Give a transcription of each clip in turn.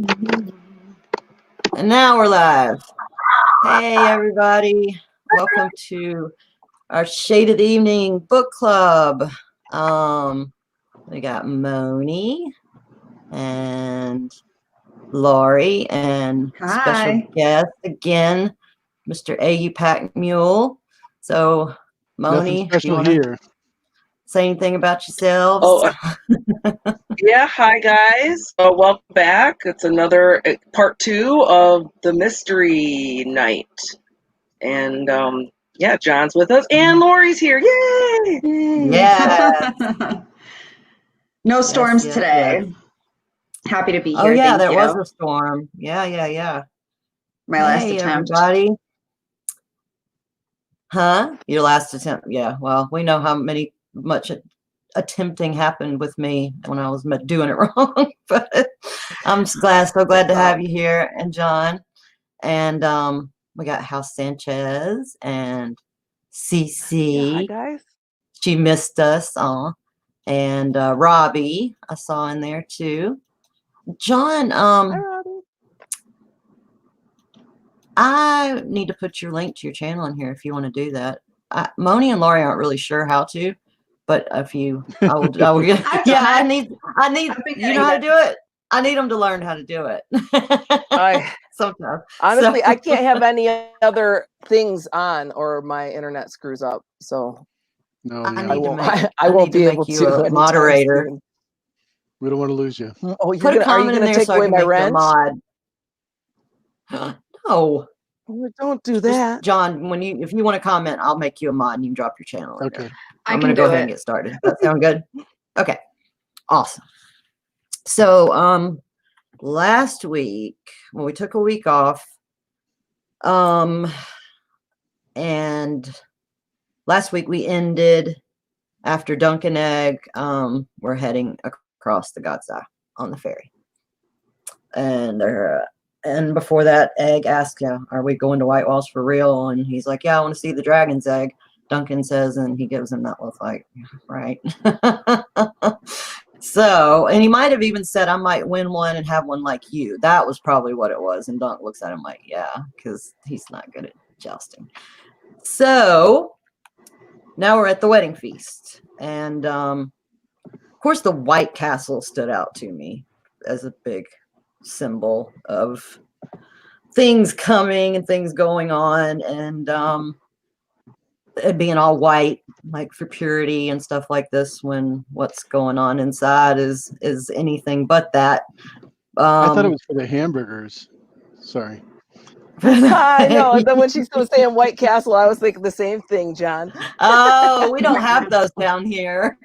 And now we're live. Hey, everybody. Welcome to our Shade of the Evening book club. We got Moni and Lori and special guest again, Mr. A.U. Pack Mule. So, Moni, do you want to say anything about yourselves? Yeah, hi guys. Welcome back. It's another part 2 of the mystery night. And yeah, John's with us and Lori's here. Yay! Yeah. No storms today. Happy to be here. Oh yeah, Thank there you. was a storm. Yeah. My last attempt. Everybody. Huh? Your last attempt? Yeah. Well, we know how much attempting happened with me when I was doing it wrong. But I'm so glad to have you here, and John, and we got House Sanchez and Cece. Hi guys. She missed us, and Robbie I saw in there too. John, Hi, Robbie. I need to put your link to your channel in here if you want to do that. Moni and Laurie aren't really sure how to, but if you, I will get. I need. You know how to do it. I need them to learn how to do it. Sometimes. Honestly, I can't have any other things on, or my internet screws up. So no, I won't be able to a moderator. We don't want to lose you. Oh, are you going to take away my rent? No. Don't do that. John, if you want to comment, I'll make you a mod and you can drop your channel. Okay. I'm going to go ahead and get started. Does that sound good? Okay. Awesome. So, last week, when we took a week off, and last week we ended after Dunk and Egg, we're heading across the God's Eye on the ferry. And before that, Egg asked, are we going to White Walls for real? And he's like, yeah, I want to see the dragon's egg. Duncan says, and he gives him that look like, right. So, and he might have even said, I might win one and have one like you. That was probably what it was. And Dunk looks at him like, yeah, because he's not good at jousting. So now we're at the wedding feast. And of course, the White Castle stood out to me as a big symbol of things coming and things going on, and it being all white, like for purity and stuff like this, when what's going on inside is anything but that. I thought it was for the hamburgers. Sorry. I know. And then when she's still saying White Castle, I was thinking the same thing, John. Oh, we don't have those down here.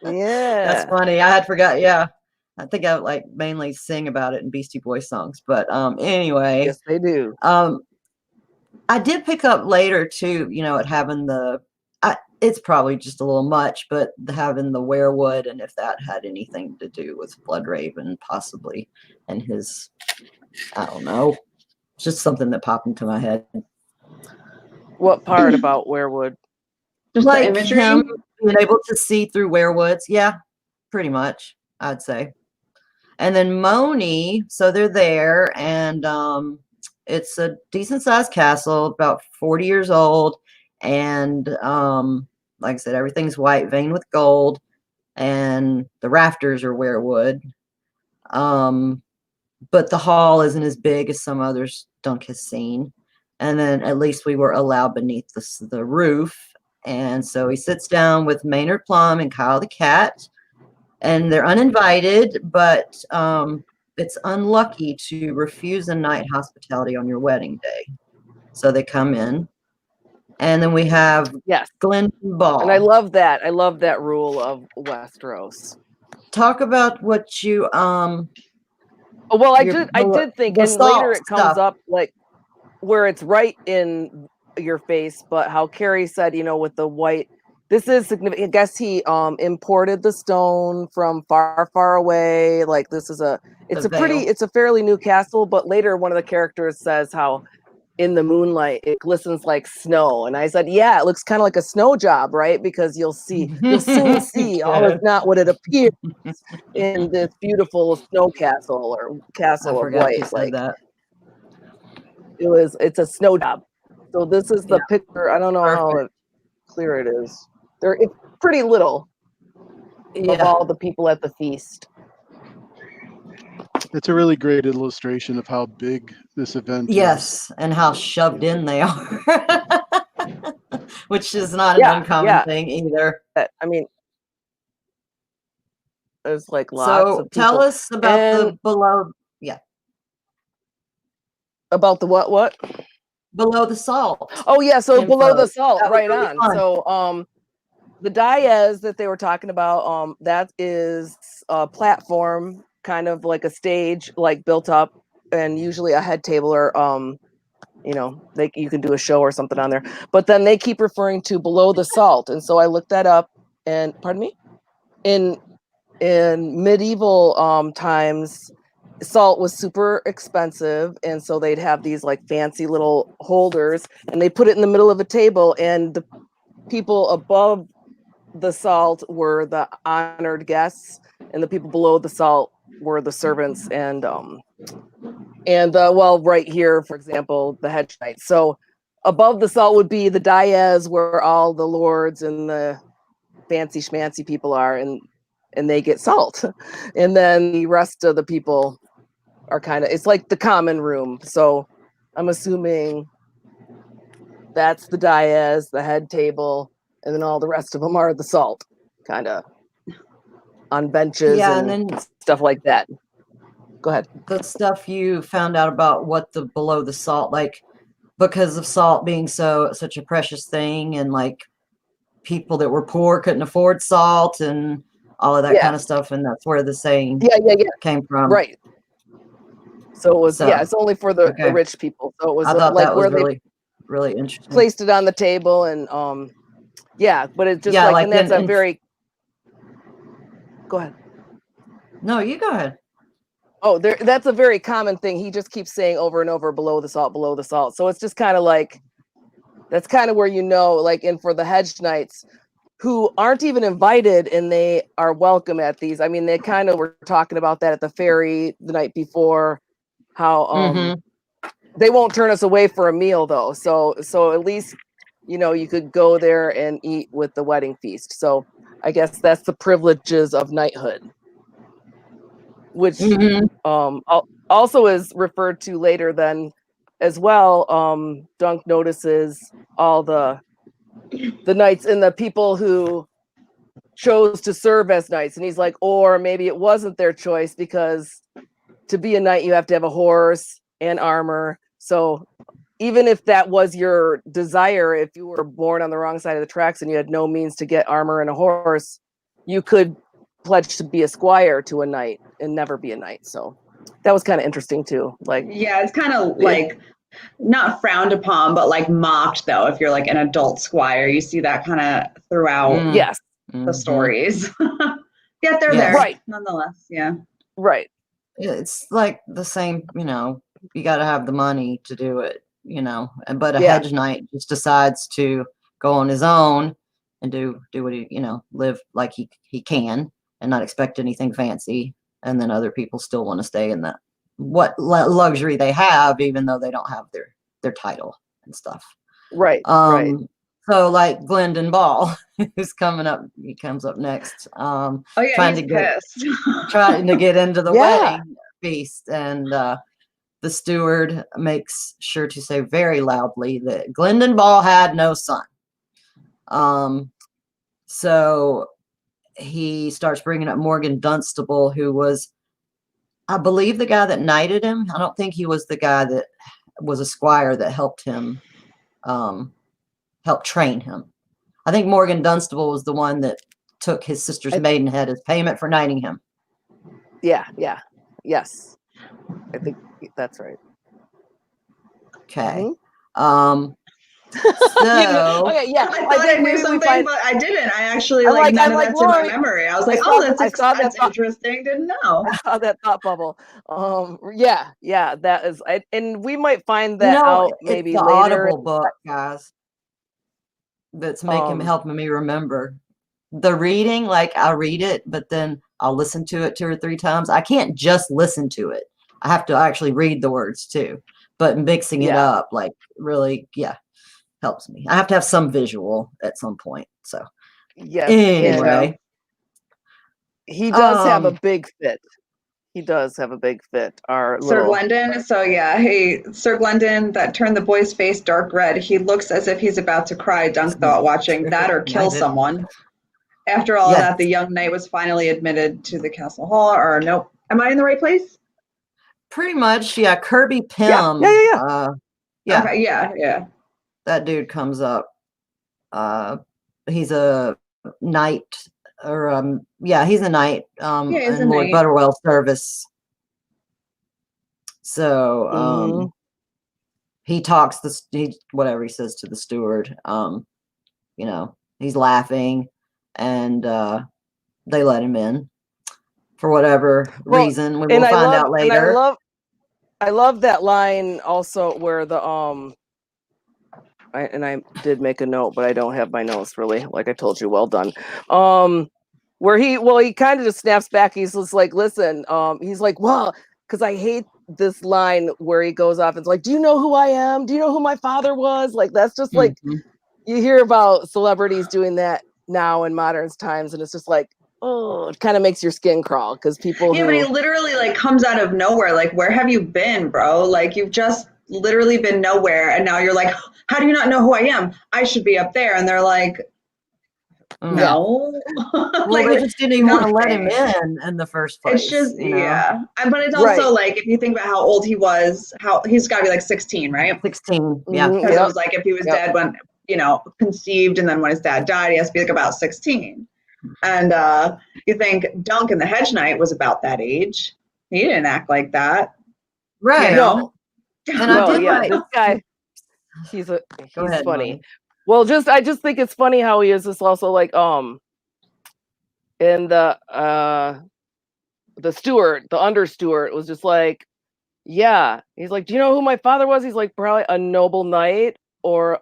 Yeah, that's funny. I had forgot. Yeah, I think I like mainly sing about it in Beastie Boys songs, but anyway. Yes, they do. I did pick up later too, it having it's probably just a little much, but having the werewood, and if that had anything to do with Bloodraven possibly, and his, I don't know, just something that popped into my head. What part about werewood? Just like the imagery? Him being able to see through werewoods. Yeah, pretty much, I'd say. And then Moni, so they're there, and it's a decent sized castle, about 40 years old. And like I said, everything's white, veined with gold, and the rafters are werewood. But the hall isn't as big as some others Dunk has seen. And then at least we were allowed beneath the roof. And so he sits down with Maynard Plum and Kyle the cat, and they're uninvited, but it's unlucky to refuse a night hospitality on your wedding day. So they come in. And then we have Glenn Ball. And I love that. I love that rule of Westeros. Talk about what you well, I did think, and later it comes up like where it's right in your face, but how Carrie said, with the white, this is significant. I guess he imported the stone from far, far away. Like it's a fairly new castle, but later one of the characters says how in the moonlight, it glistens like snow. And I said, yeah, it looks kind of like a snow job, right? Because you'll soon see all is not what it appears in this beautiful snow castle or castle I of forgot you white. said Like that. it's a snow job. So this is the picture. I don't know how clear it is. It's pretty little of all the people at the feast. It's a really great illustration of how big this event is. Yes, and how shoved in they are, which is not an uncommon thing either. I mean, there's like lots of people. Tell us about the below. Yeah. About the what? Below the salt. Oh yeah, so below the salt, right really on. Fun. So the dais that they were talking about, that is a platform, kind of like a stage, like built up, and usually a head table or you can do a show or something on there. But then they keep referring to below the salt, and so I looked that up. And pardon me, in medieval times, salt was super expensive, and so they'd have these like fancy little holders, and they put it in the middle of a table, and the people above the salt were the honored guests, and the people below the salt were the servants, and right here, for example, the hedge knights. So above the salt would be the dais, where all the lords and the fancy schmancy people are, and they get salt. And then the rest of the people are it's like the common room. So I'm assuming that's the dais, the head table, and then all the rest of them are the salt, kind of on benches and then stuff like that. Go ahead. The stuff you found out about what the below the salt, like because of salt being such a precious thing, and like people that were poor couldn't afford salt and all of that kind of stuff, and that's where the saying came from. Right. So it was it's only for the rich people. So it was I thought like that was where really interesting. Placed it on the table, and but it's just and that's a very. Go ahead. No, you go ahead. Oh, that's a very common thing. He just keeps saying over and over, below the salt, below the salt. So it's just kind of like, that's kind of where, like, and for the hedge knights who aren't even invited and they are welcome at these. I mean, they kind of were talking about that at the ferry the night before, how they won't turn us away for a meal though. So at least, you could go there and eat with the wedding feast. So I guess that's the privileges of knighthood, which also is referred to later then as well. Dunk notices all the knights and the people who chose to serve as knights, and he's like, or maybe it wasn't their choice, because to be a knight you have to have a horse and armor. So even if that was your desire, if you were born on the wrong side of the tracks and you had no means to get armor and a horse, you could pledge to be a squire to a knight and never be a knight. So that was kind of interesting too. Like, yeah, it's kind of like not frowned upon, but like mocked though. If you're like an adult squire, you see that kind of throughout the stories. Yet they're there, right? Nonetheless, yeah, right. It's like the same, you got to have the money to do it, but a hedge knight just decides to go on his own and do what he, live like he can and not expect anything fancy. And then other people still want to stay in that what luxury they have, even though they don't have their title and stuff. Right. Right. So like Glendon Ball, who's coming up, he comes up next. Trying to get into the wedding feast, and the steward makes sure to say very loudly that Glendon Ball had no son. So he starts bringing up Morgan Dunstable, who was, I believe, the guy that knighted him. I don't think he was the guy that was a squire that helped him, help train him. I think Morgan Dunstable was the one that took his sister's maidenhead as payment for knighting him. Yeah. Yes. I think that's right. Okay. So okay, yeah. I thought I knew something, but I didn't. I actually none of that's in my memory. I was like, that's interesting. Didn't know. I saw that thought bubble. Yeah, that is, and we might find that out maybe it's the later. Audible book, guys. That's helping me remember. The reading, like I'll read it, but then I'll listen to it 2 or 3 times. I can't just listen to it. I have to actually read the words too. But mixing it up, like really, helps me. I have to have some visual at some point. So anyway. He does have a big fit. He does have a big fit. Sir Glendon. So Sir Glendon, that turned the boy's face dark red. He looks as if he's about to cry. Dunk thought, watching that or kill someone. After all that, the young knight was finally admitted to the castle hall. Or nope, am I in the right place? Pretty much, yeah. Kirby Pym. Yeah. Okay, yeah. That dude comes up. He's a knight, or he's a knight. In Lord Butterwell's service. So he talks whatever he says to the steward. He's laughing, and they let him in for whatever reason. We will find out later. And I love that line also where the I did make a note, but I don't have my notes really. Like I told you, well done. Where he kind of just snaps back. He's just like, listen, he's like, well, because I hate this line where he goes off and it's like, do you know who I am? Do you know who my father was? Like, that's just like, you hear about celebrities doing that now in modern times, and it's just like, oh, it kind of makes your skin crawl because people. Yeah, but he literally like comes out of nowhere. Like, where have you been, bro? Like, you've just literally been nowhere, and now you're like, how do you not know who I am? I should be up there. And they're like, no. Like, they just didn't even want to let him in the first place. It's just, but it's also like, if you think about how old he was, he's got to be like 16, right? 16, yeah. Because it was like, if he was dead when, conceived, and then when his dad died, he has to be like about 16. And you think Dunk and the Hedge Knight was about that age. He didn't act like that. Right. No. And this guy, he's funny. Well, I just think it's funny how he is just also like in the steward, the under steward was just like, he's like, do you know who my father was? He's like, probably a noble knight or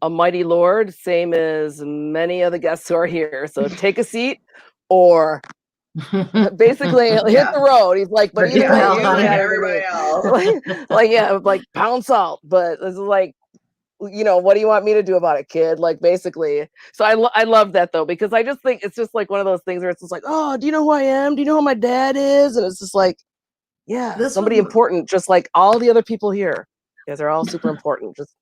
a mighty lord, same as many of the guests who are here. So take a seat or basically hit the road. He's like, but either way, everybody else. like pound salt. But it's like, what do you want me to do about it, kid? Like, basically. So I love that though, because I just think it's just like one of those things where it's just like, oh, do you know who I am? Do you know who my dad is? And it's just like, somebody important, just like all the other people here. You guys are all super important. Just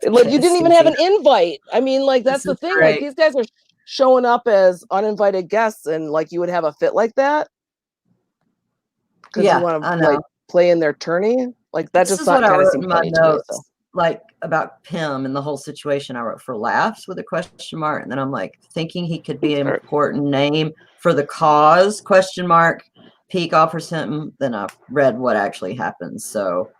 like, you didn't even have an invite. I mean, like, that's the thing. Like, these guys are showing up as uninvited guests, and like, you would have a fit like that because you want to like play in their tourney. Like, that just not kind of seemed funny to me. So. Like, about Pym and the whole situation, I wrote for laughs with a question mark, and then I'm like thinking he could be an important name for the cause, question mark. Peek offers him, then I read what actually happened, so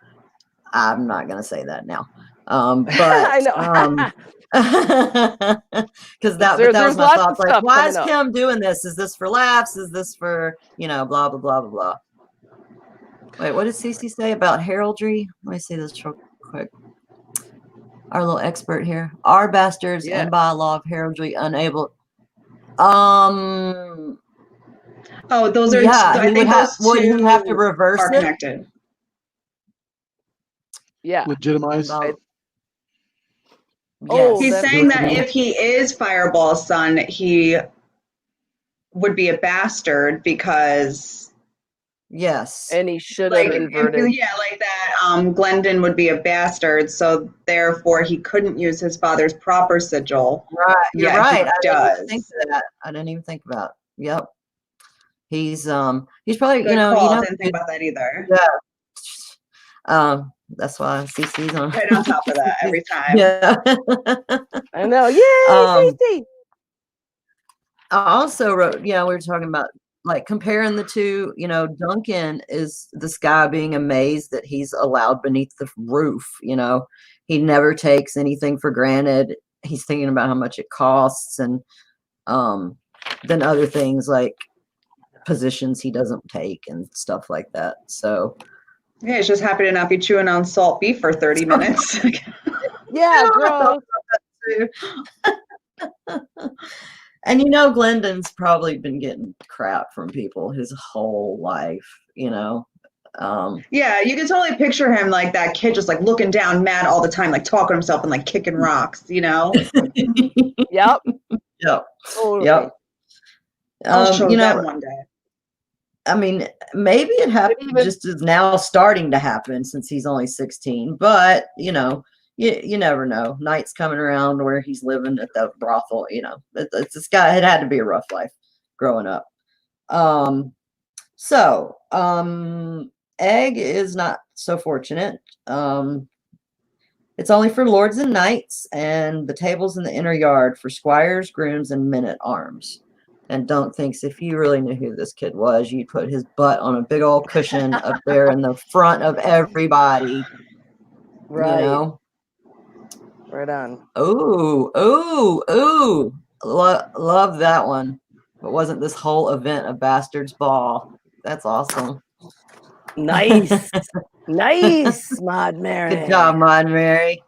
I'm not gonna say that now. But I know. Because that was my thoughts. Like, why is Pym doing this? Is this for laughs? Is this for, blah, blah, blah, blah, blah. Wait, what did Cece say about heraldry? Let me see this real quick. Our little expert here. Are bastards and by law of heraldry unable? Oh, those are. I think would you have to reverse it? Connected. Yeah. Legitimize. He's saying that if he is Fireball's son, he would be a bastard because. Yes. And he should have inverted. Like that. Glendon would be a bastard, so therefore he couldn't use his father's proper sigil. Right. You're right. I didn't even think about. Yep. He's probably Good call. I didn't think about that either. Yeah. That's why CC's on. Right on top of that every time. Yeah. I know. Yay, CC. I also wrote, we were talking about like comparing the two, Duncan is this guy being amazed that he's allowed beneath the roof, he never takes anything for granted. He's thinking about how much it costs, and then other things like positions he doesn't take and stuff like that. So Yeah, he's just happy to not be chewing on salt beef for 30 minutes. Yeah, gross. And you know, Glendon's probably been getting crap from people his whole life, you know. Yeah, you can totally picture him like that kid just like looking down mad all the time, like talking to himself and like kicking rocks, you know? Yep. Yep. Totally. Yep. I'll show You know, them one day. I mean, maybe it happened just is now starting to happen since he's only 16, but you know, you never know. Night's coming around where he's living at the brothel, you know. It's this guy, it had to be a rough life growing up. Egg is not so fortunate. It's only for lords and knights, and the tables in the inner yard for squires, grooms, and men at arms. And Dunk thinks if you really knew who this kid was, you'd put his butt on a big old cushion up there in the front of everybody. Right. You know? Right on. Love that one. But wasn't this whole event a bastard's ball? That's awesome. Nice. Nice, Maud Mary. Good job, Maud Mary.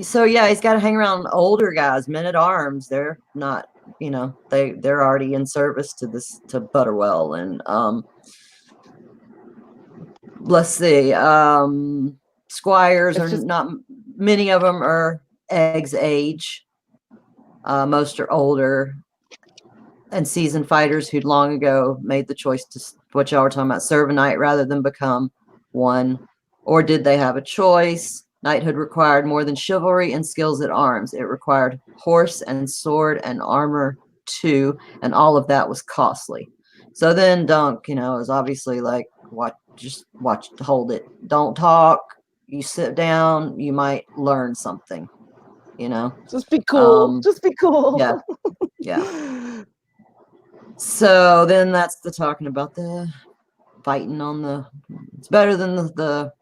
So yeah, he's got to hang around older guys, men at arms. They're not, you know, they're already in service to Butterwell, and let's see, squires are not many of them are Egg's age. Most are older and seasoned fighters who'd long ago made the choice to what y'all were talking about, serve a knight rather than become one. Or did they have a choice? Knighthood required more than chivalry and skills at arms. It required horse and sword and armor too, and all of that was costly. So then Dunk, you know, is obviously like, hold it. Don't talk. You sit down, you might learn something, you know? Just be cool. Just be cool. Yeah. Yeah. So then that's the talking about the fighting on the, it's better than the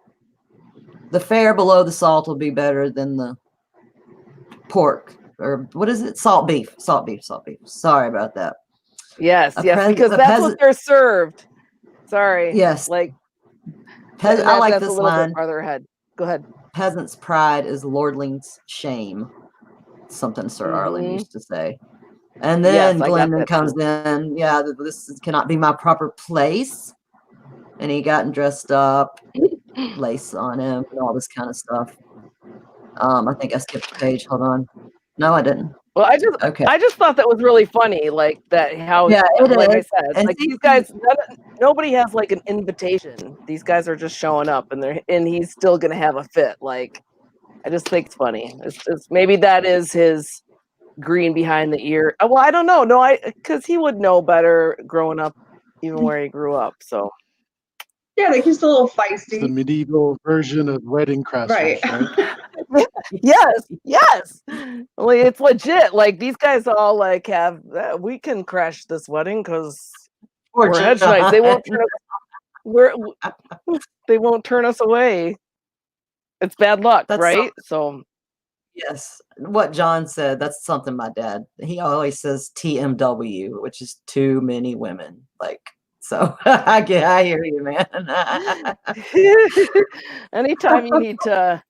fare below the salt will be better than the pork, or what is it? Salt beef. Sorry about that. Yes, because that's what they're served. Sorry. Yes. Like, I like this a little line. bit farther ahead. Go ahead. Peasant's pride is lordling's shame. Something Sir Arlen used to say. And then Glendon comes in. Yeah, this cannot be my proper place. And he got dressed up, lace on him, and all this kind of stuff. I think I skipped a page. Hold on. No, I didn't. Well, I just thought that was really funny, like that. How, yeah, like I said, and like these guys, nobody has like an invitation. These guys are just showing up, and he's still gonna have a fit. Like, I just think it's funny. It's maybe that is his green behind the ear. Well, I don't know. No, because he would know better growing up, even where he grew up. So. Yeah, like he's a little feisty. It's the medieval version of wedding crashers, right? Yes. Like, it's legit. Like, these guys all like have. We can crash this wedding because we're hedge knights. They won't turn us. They won't turn us away. It's bad luck, right? So. Yes, what John said. That's something my dad. He always says TMW, which is too many women. Like. So I hear you, man. Anytime you need to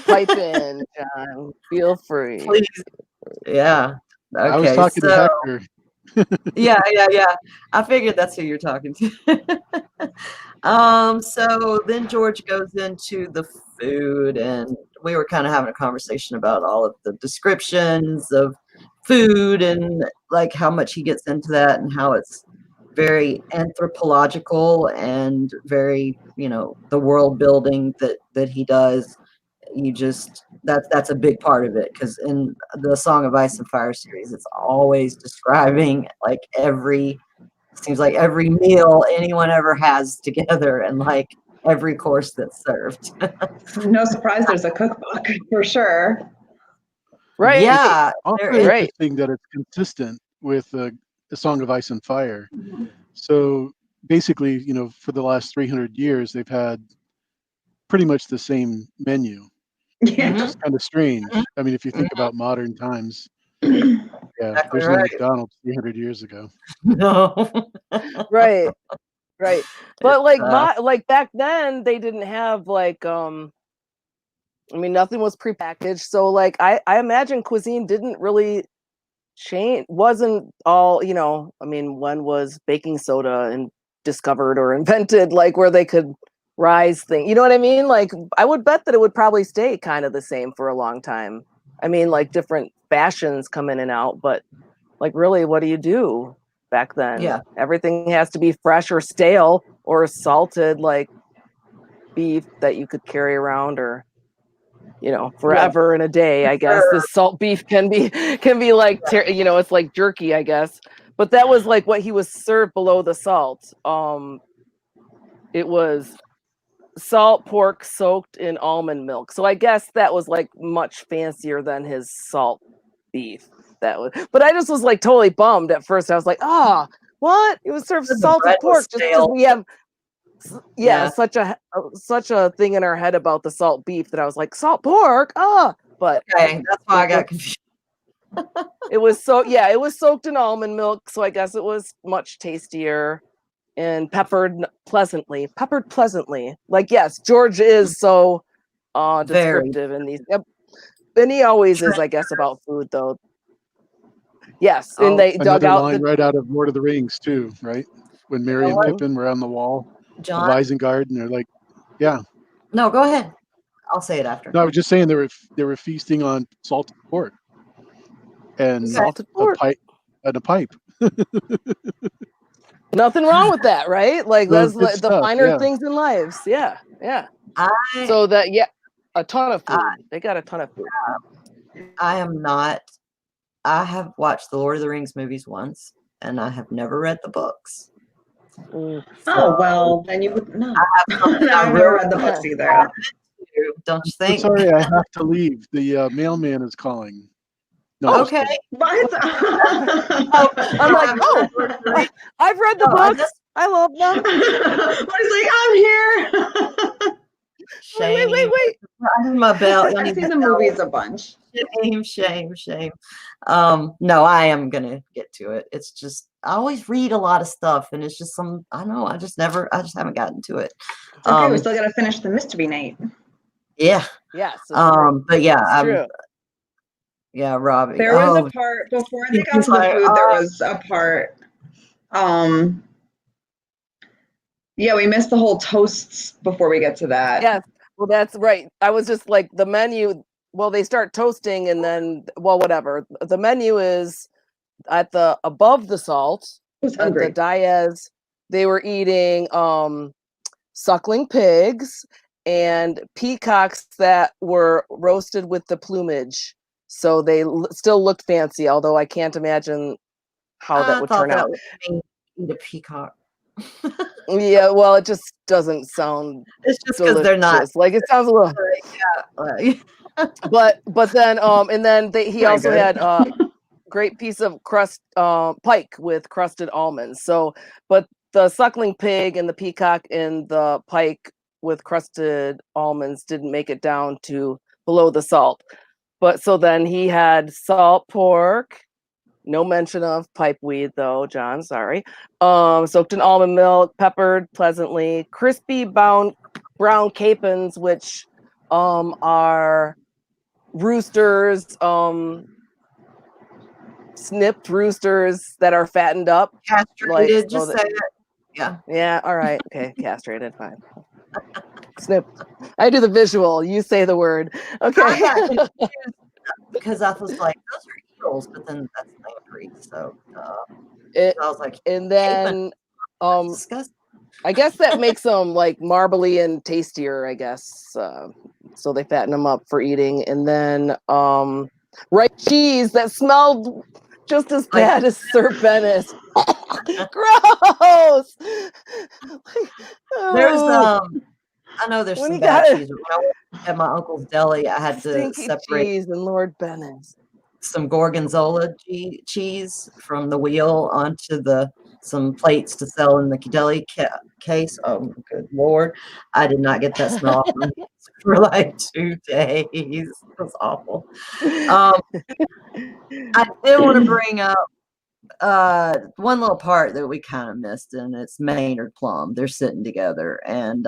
pipe in, John, feel free. Please. Yeah. Okay. I was talking to Hector. yeah. I figured that's who you're talking to. So then George goes into the food, and we were kind of having a conversation about all of the descriptions of food and like how much he gets into that and how it's very anthropological and very, you know, the world building that he does. You just that's a big part of it, because in the Song of Ice and Fire series, it's always describing like seems like every meal anyone ever has together and like every course that's served. No surprise, there's a cookbook for sure. Right. Yeah. Also interesting that it's consistent with the Song of Ice and Fire. So basically, you know, for the last 300 years, they've had pretty much the same menu. Yeah. It's kind of strange. I mean, if you think about modern times, yeah, Exactly there's no right. McDonald's 300 years ago. No. Right. But It's, like back then they didn't have like I mean nothing was prepackaged. So like I imagine cuisine didn't really change, wasn't all, you know, I mean, when was baking soda and discovered or invented, like where they could rise thing, you know what I mean? Like I would bet that it would probably stay kind of the same for a long time. I mean, like different fashions come in and out, but like really, what do you do back then? Yeah. Everything has to be fresh or stale or salted, like beef that you could carry around or, you know, forever in a day. I guess the salt beef can be like, you know, it's like jerky, I guess. But that was like what he was served below the salt. It was salt pork soaked in almond milk. So I guess that was like much fancier than his salt beef. That was, but I just was like totally bummed at first. I was like, ah, oh, what? It was served salted pork just because we have such a thing in our head about the salt beef that I was like, salt pork, but okay, that's why I got confused. It was soaked in almond milk, so I guess it was much tastier and peppered pleasantly. Like, yes, George is so descriptive in these. And he always is, I guess, about food though. Yes, and they dug out line right out of Lord of the Rings too, right? When Merry and Pippin were on the wall, John, Isengard, and they're like, yeah. No, go ahead. I'll say it after. No, I was just saying they were feasting on salted pork and salted pork and a pipe. Nothing wrong with that, right? Like that's the stuff, finer things in lives. Yeah. So that a ton of food. They got a ton of food. I am not. I have watched the Lord of the Rings movies once, and I have never read the books. Oh well, then you would know. I've never read the books either. Don't you think? Sorry, I have to leave. The mailman is calling. No, okay. What? I'm like, I've read the books. I love them. But he's like, I'm here. Shame. Wait. Riding my belt. I've seen the movies a bunch. Shame. No, I am gonna get to it. It's just I always read a lot of stuff, and it's just I just haven't gotten to it. Okay, we still gotta finish the mystery night. Yeah. Yes. But yeah, yeah, Robbie. There was a part before they got to the food. There was a part. Yeah, we missed the whole toasts before we get to that. Yes. Well, that's right. I was just like the menu. Well, they start toasting and then, well, whatever. The menu is at the above the salt. Who's hungry? At the Diaz, they were eating suckling pigs and peacocks that were roasted with the plumage. So they still looked fancy, although I can't imagine how that would turn out. Eat a peacock. Yeah, well, it just doesn't sound. It's just because they're not. Like it sounds a little. Yeah. but then and then he also had a great piece of crust pike with crusted almonds. So, but the suckling pig and the peacock and the pike with crusted almonds didn't make it down to below the salt. But so then he had salt pork. No mention of pipeweed though, John, sorry. Soaked in almond milk, peppered pleasantly, crispy brown capons, which are roosters, snipped roosters that are fattened up. Castrated, just say that. Yeah. Yeah, all right. Okay, castrated, fine. Snipped. I do the visual, you say the word. Okay. Because I was like, those are eels, but then that's lamprey. So I was like, and then I guess that makes them like marbly and tastier, I guess. So they fatten them up for eating. And then ripe cheese that smelled just as bad as Sir Bennis. Gross. There's I know there's some bad cheese. When I went at my uncle's deli, I had to separate cheese and Lord Bennis. Some gorgonzola cheese from the wheel onto the some plates to sell in the deli case. Oh, good Lord. I did not get that smell off my hands for like 2 days. It was awful. I did want to bring up one little part that we kind of missed, and it's Maynard Plum. They're sitting together, and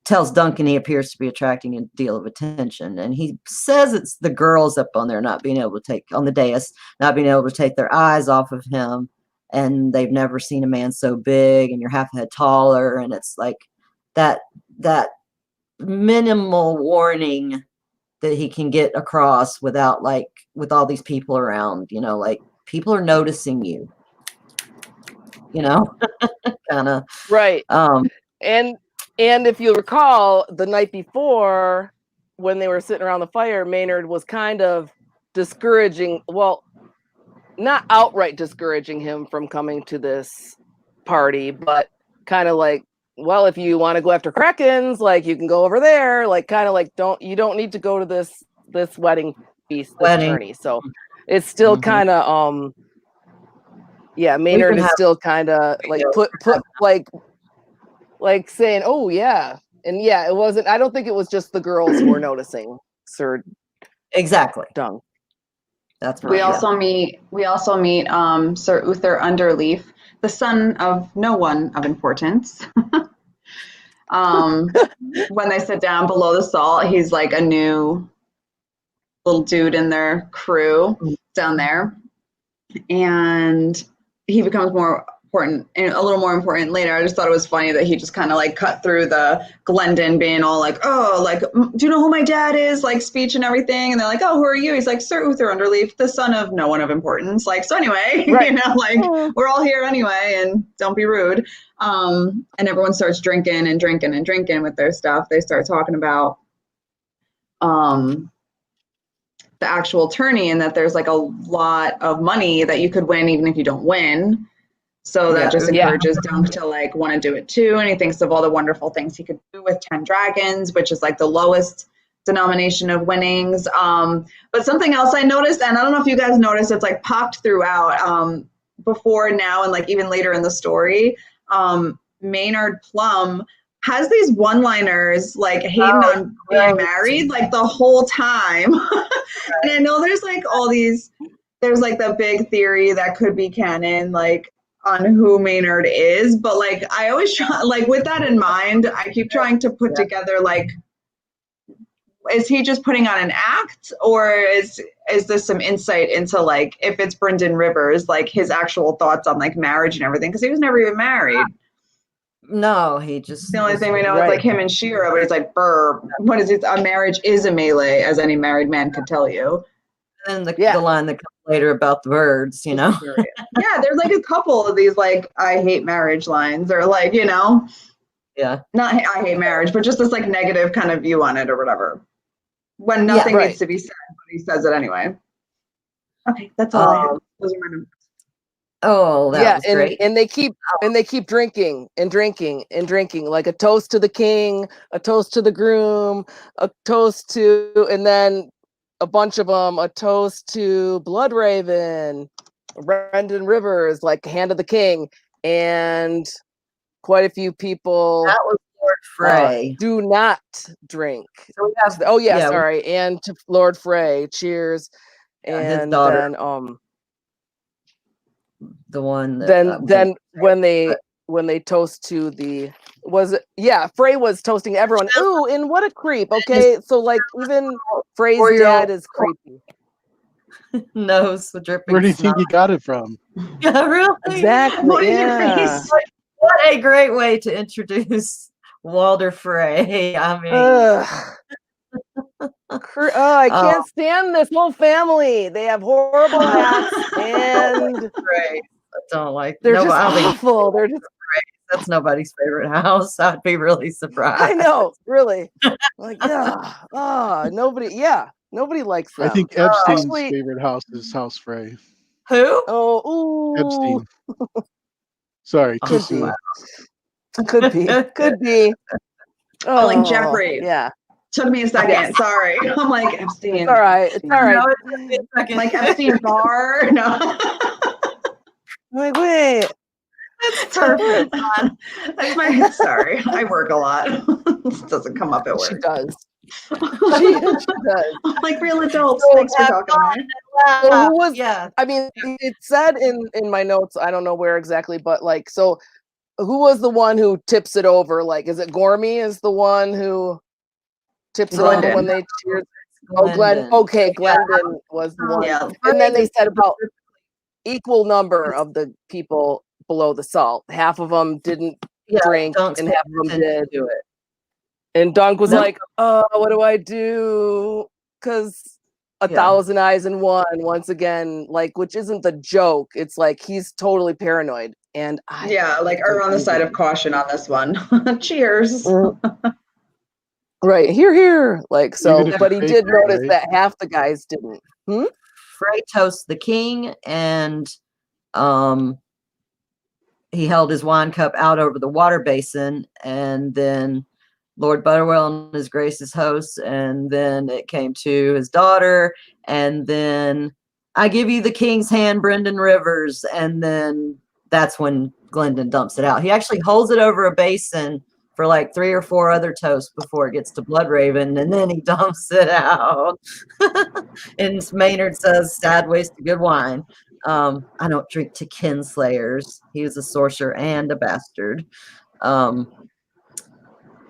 tells Duncan he appears to be attracting a deal of attention, and he says it's the girls up on there not being able to take on the dais, not being able to take their eyes off of him, and they've never seen a man so big, and you're half a head taller, and it's like that minimal warning that he can get across without, like, with all these people around, like, people are noticing you, kind of. Right. And if you recall, the night before, when they were sitting around the fire, Maynard was kind of discouraging, well, not outright discouraging him from coming to this party, but kind of like, well, if you want to go after Krakens, like, you can go over there, like, kind of like, you don't need to go to this wedding feast, this tourney. So it's still kind of, Maynard is still kind of like put like saying, oh yeah. And yeah, it wasn't, I don't think it was just the girls who were noticing Sir Exactly. Dung. That's right. We also meet Sir Uther Underleaf, the son of no one of importance. When they sit down below the salt, he's like a new little dude in their crew down there. And he becomes more important and a little more important later. I just thought it was funny that he just kind of like cut through the Glendon being all like, oh, like, do you know who my dad is? Like, speech and everything. And they're like, oh, who are you? He's like, Sir Uther Underleaf, the son of no one of importance. Like, so anyway, right. We're all here anyway, and don't be rude. And everyone starts drinking with their stuff. They start talking about the actual tourney, and that there's like a lot of money that you could win even if you don't win. So that just encourages Dunk to like want to do it too. And he thinks of all the wonderful things he could do with 10 dragons, which is like the lowest denomination of winnings. But something else I noticed, and I don't know if you guys noticed, it's like popped throughout before, now, and like even later in the story. Maynard Plum has these one-liners like hating on being married like the whole time. And I know there's like there's like the big theory that could be canon, like on who Maynard is, but like I always try, like with that in mind, I keep trying to put together like, is he just putting on an act, or is this some insight into like, if it's Brynden Rivers, like his actual thoughts on like marriage and everything, because he was never even married. No, he just, the only thing we know is like him and Shira, but it's like, what is it? A marriage is a melee, as any married man could tell you. And the line that comes later about the birds, Yeah, there's like a couple of these like I hate marriage lines, or like, not I hate marriage, but just this like negative kind of view on it or whatever, when nothing needs to be said, but he says it anyway. Okay, that's all I have. Those are my numbers. Oh, that was great. And they keep drinking and drinking and drinking, like a toast to the king, a toast to the groom, a toast to, and then a bunch of them, a toast to Bloodraven, Brynden Rivers, like hand of the king, and quite a few people. That was Lord Frey. Do not drink. So we have, sorry, and to Lord Frey, cheers, and his daughter. Then the one that, then when they toast to the. Frey was toasting everyone. Ooh, and what a creep. Okay, so like even Frey's dad is creepy. Nose dripping. Where do you think he got it from? Yeah, really? Exactly. Yeah. What a great way to introduce Walder Frey. I mean, I can't stand this whole family. They have horrible hats, and I don't like. They're just awful. They're just. That's nobody's favorite house. I'd be really surprised. I know, really. Like, nobody likes them. I think Epstein's favorite house is House Frey. Who? Oh, ooh. Epstein. Sorry, too soon. Could be. Oh, like Jeffrey. Yeah. Took me a second. Yes. Sorry. I'm like, Epstein. It's all right. No, like Epstein Barr. No. I'm like, wait. That's perfect. Sorry, I work a lot. This doesn't come up at work. She does. She does. Like real adults. So Thanks for talking to me. So who was? Yeah. I mean, it said in my notes. I don't know where exactly, but like, so who was the one who tips it over? Like, is it Gormy? Is the one who tips it over when they cheers? Oh, Glenn. Okay, Glendon was the one. Yeah. And then they said about equal number of the people below the salt. Half of them didn't drink, Dunk's and half of them did. do it. And Dunk was like, what do I do? Because 1,000 eyes in one, once again, like, which isn't the joke. It's like he's totally paranoid. And like are on the side of caution on this one. Cheers. Right, here. Like, so, but he did notice right? that half the guys didn't. Frey toasts the king, and he held his wine cup out over the water basin, and then Lord Butterwell and his grace's hosts, and then it came to his daughter, and then I give you the king's hand, Brendan Rivers, and then that's when Glendon dumps it out. He actually holds it over a basin for like 3 or 4 other toasts before it gets to Bloodraven, and then he dumps it out. And Maynard says, sad waste of good wine. I don't drink to kinslayers. He was a sorcerer and a bastard. And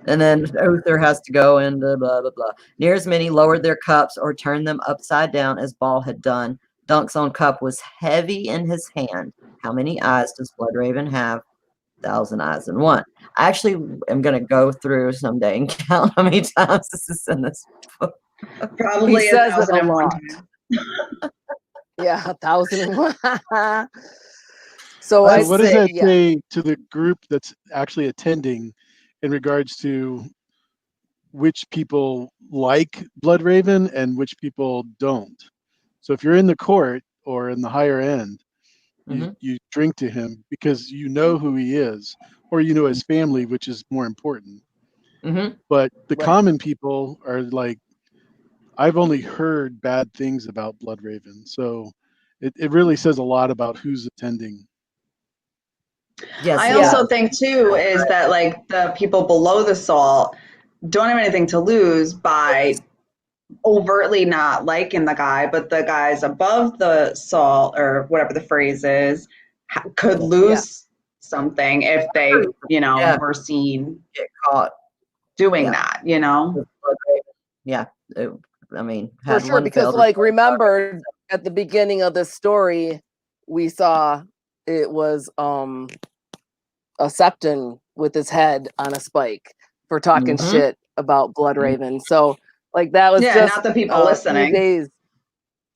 then Uther has to go and blah, blah, blah. Near as many lowered their cups or turned them upside down as Ball had done. Dunk's own cup was heavy in his hand. How many eyes does Bloodraven have? 1,000 eyes in one. I actually am going to go through someday and count how many times this is in this book. Probably He says it a 1,001 lot. Yeah, 1,001. So What does that yeah. say to the group that's actually attending in regards to which people like Bloodraven and which people don't? So if you're in the court or in the higher end, you drink to him because you know who he is, or you know his family, which is more important. But the common people are like, I've only heard bad things about Bloodraven, so it really says a lot about who's attending. Yes, I also think too is that like the people below the salt don't have anything to lose by overtly not liking the guy, but the guys above the salt or whatever the phrase is could lose something if they, were seen get caught doing that, Yeah, I mean, for sure, because like remember at the beginning of the story, we saw it was a Septon with his head on a spike for talking shit about Bloodraven. So like that was just not the people listening. Days.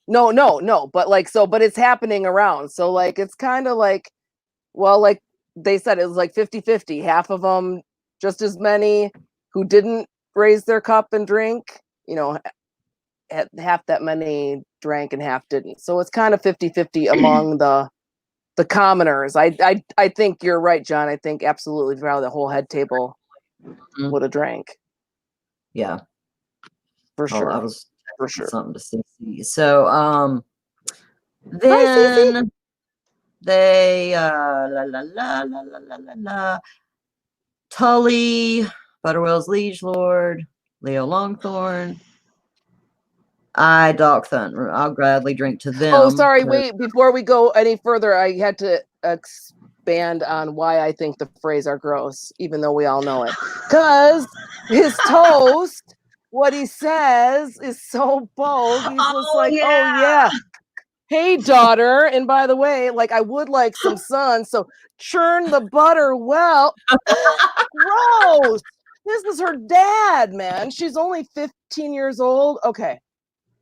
No, but like but it's happening around. So like it's kind of like, well, like they said it was like 50-50. Half of them, just as many who didn't raise their cup and drink, half that many drank and half didn't. So it's kind of 50-50 among the commoners. I think you're right, John. I think absolutely probably the whole head table would have drank. Yeah. For sure. I was for sure something to see. So then they Tully, Butterwell's liege lord, Leo Longthorn. Dogthun. I'll gladly drink to them. Oh, sorry. Wait, before we go any further, I had to expand on why I think the phrase are gross, even though we all know it. Because his toast, what he says is so bold. He's just like, oh yeah. Hey, daughter. And by the way, like I would like some sun, so churn the butter well. Gross. This is her dad, man. She's only 15 years old. Okay.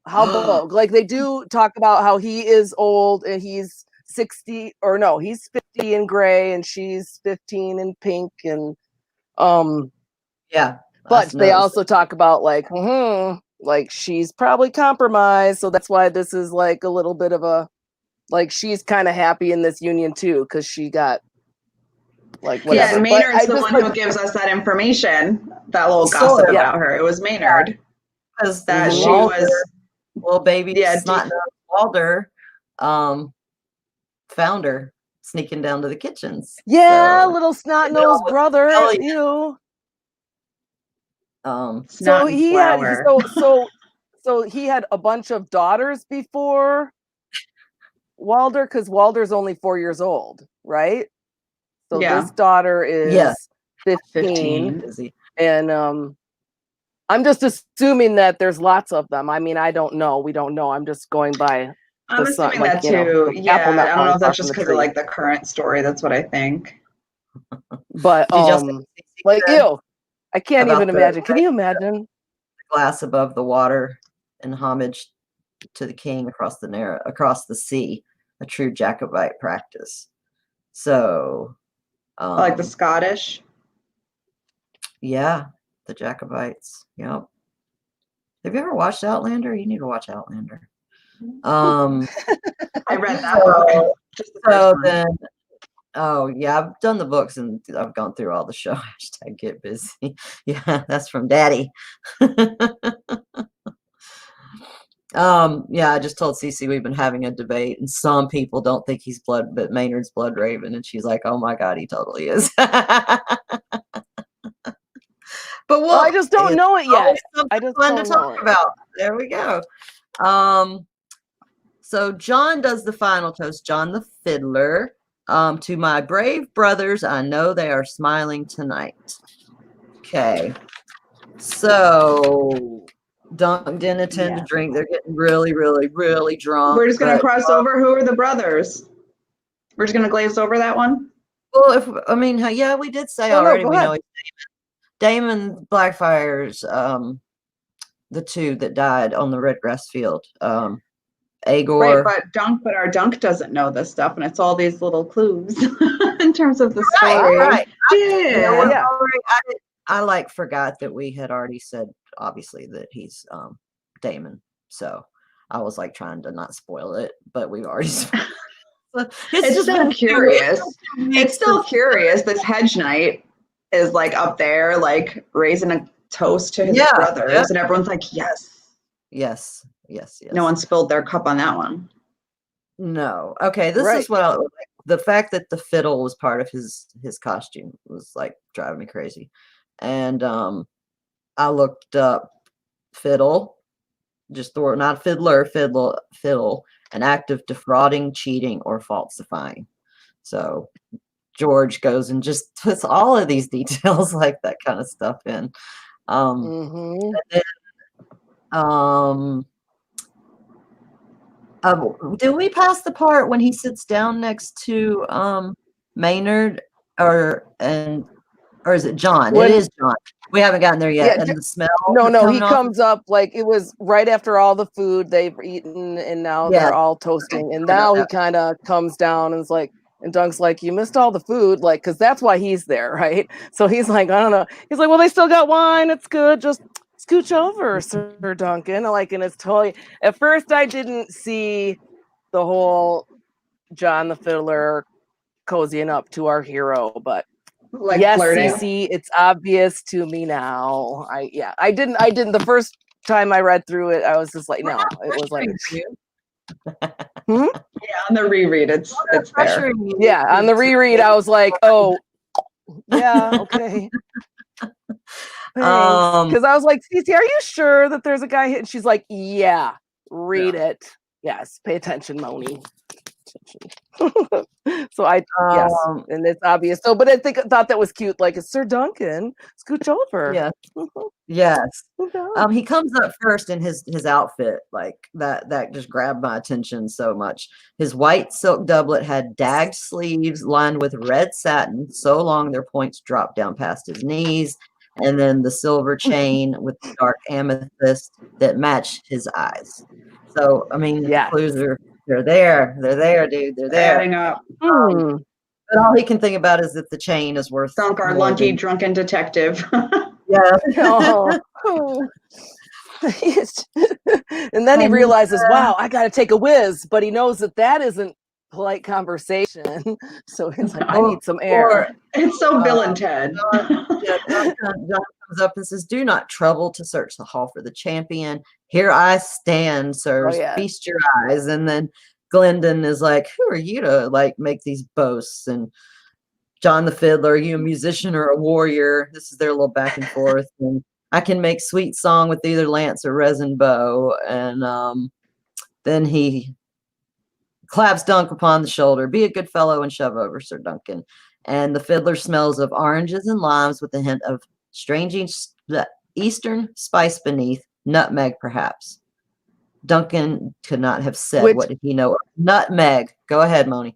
How bold. Like they do talk about how he is old and he's 60 or no, he's 50 in gray and she's 15 in pink and yeah. But they also talk about like she's probably compromised, so that's why this is like a little bit of a like she's kind of happy in this union too because she got like whatever. Yeah, Maynard's the one who gives us that information, that little gossip about her. It was Maynard because that she was well, baby, not Walder, founder. sneaking down to the kitchens. Yeah, So, little snot they're all nosed brother. rebellion. You. Um, Snot So and he had flour. so he had a bunch of daughters before Walder, because Walder's only 4 years old, right? So Yeah. this daughter Yeah. is 15. 15. busy. And I'm just assuming that there's lots of them. I mean, I don't know. We don't know. I'm just going by I'm the sun, assuming like, that you know, too. the Yeah, apple I not don't know falling if far that's from just the because of tree. like the current story. That's what I think. But Did y'all see like said ew, I can't about even the imagine. Can you imagine? glass above the water in homage to the king across the sea, a true Jacobite practice. So, Like the Scottish. yeah, the Jacobites. Yep. Have you ever watched Outlander? You need to watch Outlander. I read that book. Just the first So one. then, oh yeah, I've done the books and I've gone through all the show. Hashtag get busy. Yeah, that's from Daddy. Yeah, I just told Cece we've been having a debate, and some people don't think he's but Maynard's Blood Raven, and she's like, "Oh my God, he totally is." But Well, I just don't know it yet. I just fun don't to know talk it. about. There we go. So John does the final toast. John the Fiddler. To my brave brothers, I know they are smiling tonight. Okay. So Dunk didn't attend to drink. They're getting really, really, really drunk. We're just gonna cross over. Who are the brothers? We're just gonna glaze over that one. Well, yeah, we did say already. Go We ahead. know it's Damon Blackfire's the two that died on the red grass field. Agor. Right, but our Dunk doesn't know this stuff, and it's all these little clues in terms of the story. Right. Yeah. I forgot that we had already said obviously that he's Damon. So I was like trying to not spoil it, but we've already spoiled it. It's still curious. It's still curious. This Hedge Knight is like up there, like raising a toast to his brothers, and everyone's like, yes. No one spilled their cup on that one. No. Okay, this is what the fact that the fiddle was part of his costume was like driving me crazy. And I looked up fiddle, just not fiddler, fiddle, an act of defrauding, cheating, or falsifying. So George goes and just puts all of these details like that kind of stuff in. And then, did we pass the part when he sits down next to Maynard, or is it John? It is John. We haven't gotten there yet. And the smell. No, he comes up like it was right after all the food they've eaten, and now they're all toasting. And now he kind of comes down and is like, and Dunk's like, you missed all the food, like, because that's why he's there, right? So he's like, I don't know. He's like, well, they still got wine. It's good. Just scooch over, Sir Duncan. Like, and it's totally. At first, I didn't see the whole John the Fiddler cozying up to our hero, but like yes, flirting. Cece, it's obvious to me now. I didn't. The first time I read through it, I was just like, no, it was like. Yeah, on the reread, it's there. Yeah, on the reread, I was like, oh, yeah, okay. Because I was like, Cece, are you sure that there's a guy here? And she's like, yeah, read it. Yes, pay attention, Moni. So yes, and it's obvious. So, but I thought that was cute. Like, it's Sir Duncan, scooch over. Yeah. Yes. He comes up first in his outfit, like that just grabbed my attention so much. His white silk doublet had dagged sleeves lined with red satin, so long their points dropped down past his knees, and then the silver chain with the dark amethyst that matched his eyes. So, I mean, the clues they're there, dude. They're there. Adding up. But all he can think about is that the chain is worth. Dunk, our lucky drunken detective. Yeah. And then he realizes, wow, I got to take a whiz, but he knows that isn't polite conversation. So he's like, I need some air. It's so Bill and Ted. John comes up and says, do not trouble to search the hall for the champion. Here I stand, sirs. Feast your eyes. And then Glendon is like, who are you to like make these boasts? And John the Fiddler, are you a musician or a warrior? This is their little back and forth. And I can make sweet song with either lance or resin bow. And then he claps Dunk upon the shoulder. Be a good fellow and shove over, Sir Duncan. And the fiddler smells of oranges and limes with a hint of strange Eastern spice beneath, nutmeg perhaps. Duncan could not have said what did he know of nutmeg. Go ahead, Moni.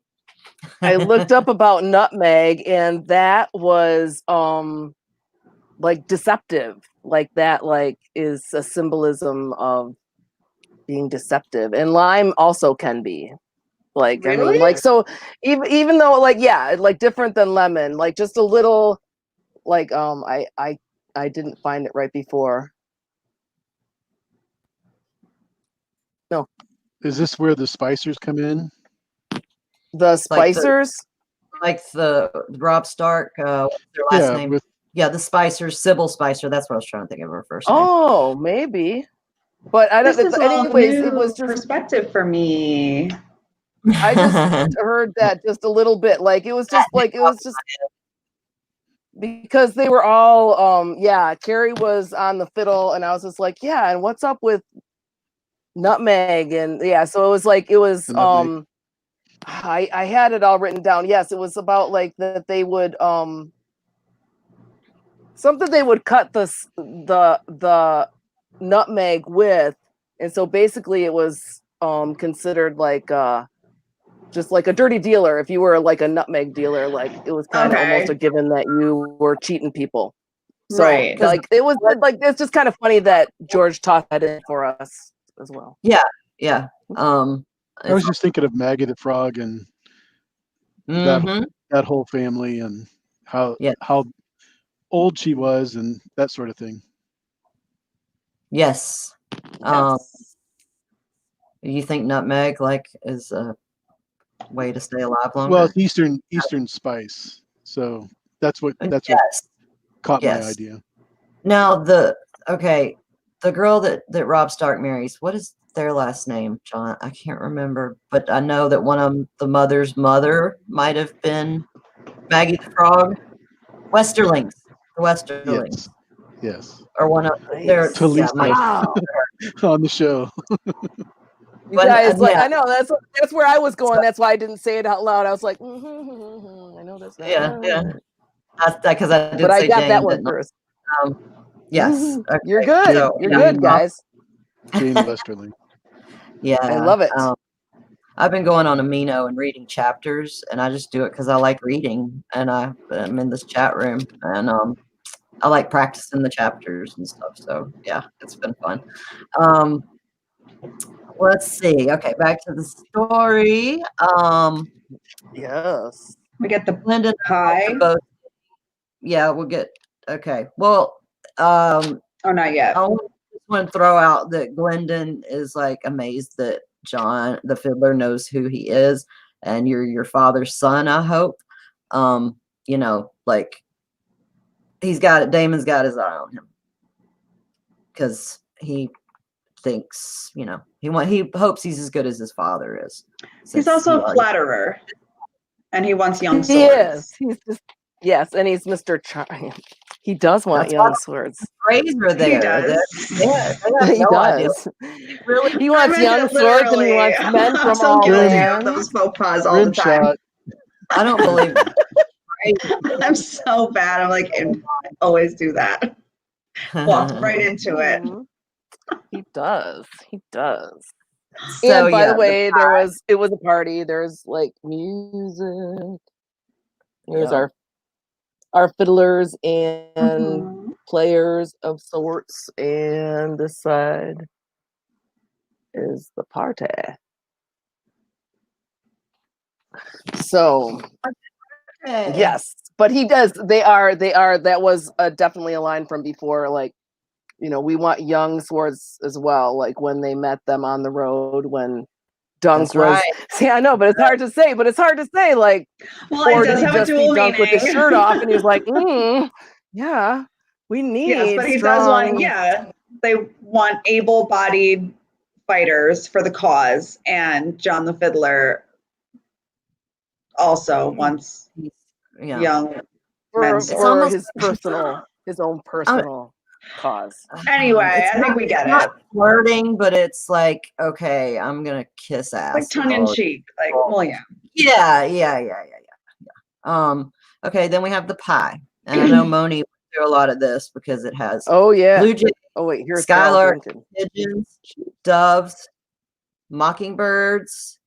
I looked up about nutmeg, and that was like deceptive. Like that is a symbolism of being deceptive. And lime also can be. Like, really? I mean, like, so even though like, yeah, like different than lemon, like just a little, like, I didn't find it right before. No. Is this where the spicers come in? The spicers? Like the Robb Stark, what's their last name? The Spicers, Sybil Spicer. That's what I was trying to think of her first name. Oh, maybe. But I don't. This is anyways, all new it was just perspective for me. I just heard that just a little bit. Like it was just because they were all Carrie was on the fiddle, and I was just like, yeah, and what's up with nutmeg? And yeah, so it was I had it all written down. Yes, it was about like that they would something they would cut the nutmeg with, and so basically it was considered like just like a dirty dealer. If you were like a nutmeg dealer, like it was kind of almost a given that you were cheating people. So like it was like it's just kind of funny that George taught that in for us as well. Yeah. I was just thinking of Maggie the Frog and that whole family and how old she was and that sort of thing. Yes. You think nutmeg is a way to stay alive longer? Well, it's Eastern spice, so that's what caught my idea. Now the girl that Robb Stark marries, what is their last name, John? I can't remember, but I know that one of the mother's mother might have been Maggie the Frog. Westerlings. The Westerlings. Yes. Or one of their on the show. You guys, I know that's where I was going. That's why I didn't say it out loud. I was like, I know that's not That's because I did. But I got Jane, that one first. Yes, okay. You're good. So, You're good, guys. Jane Westerling. Yeah, I love it. I've been going on Amino and reading chapters, and I just do it because I like reading, and I'm in this chat room, and I like practicing the chapters and stuff. So yeah, it's been fun. Let's see. Okay, back to the story. Yes, we get the Glendon pie. Yeah, we'll get. Okay, well, not yet. I want to throw out that Glendon is like amazed that John the fiddler knows who he is, and you're your father's son. I hope. Like Damon's got his eye on him because he thinks, he hopes he's as good as his father is. He's also a flatterer, and he wants young swords. He is. He's just and he's Mr. Charming. He does want young swords. Razor there. He does. He does. Really, he wants young swords, and he wants men from all lands. Those faux pas all the time. I don't believe it. I'm so bad. I'm like, I always do that. Walked right into it. He does. So, and by the way, it was a party. There's like music. There's our fiddlers and players of sorts, and this side is the party. So yes, but he does. They are. That was definitely a line from before. Like, we want young swords as well. Like when they met them on the road when Dunk was. Right. See, I know, but it's hard to say. Like, or did he just see Dunk with his shirt off, and he was like, yeah, we need. Yes, but he does want. Yeah, they want able-bodied fighters for the cause, and John the Fiddler also wants young men. For his own personal cause. Anyway, I think we get it. Not flirting, but it's like, okay, I'm gonna kiss ass. Like tongue in cheek. Like, well, yeah. Yeah. Okay, then we have the pie. And I know Moni went through a lot of this because it has blue jay. Oh wait, here's skylark, pigeons, doves, mockingbirds,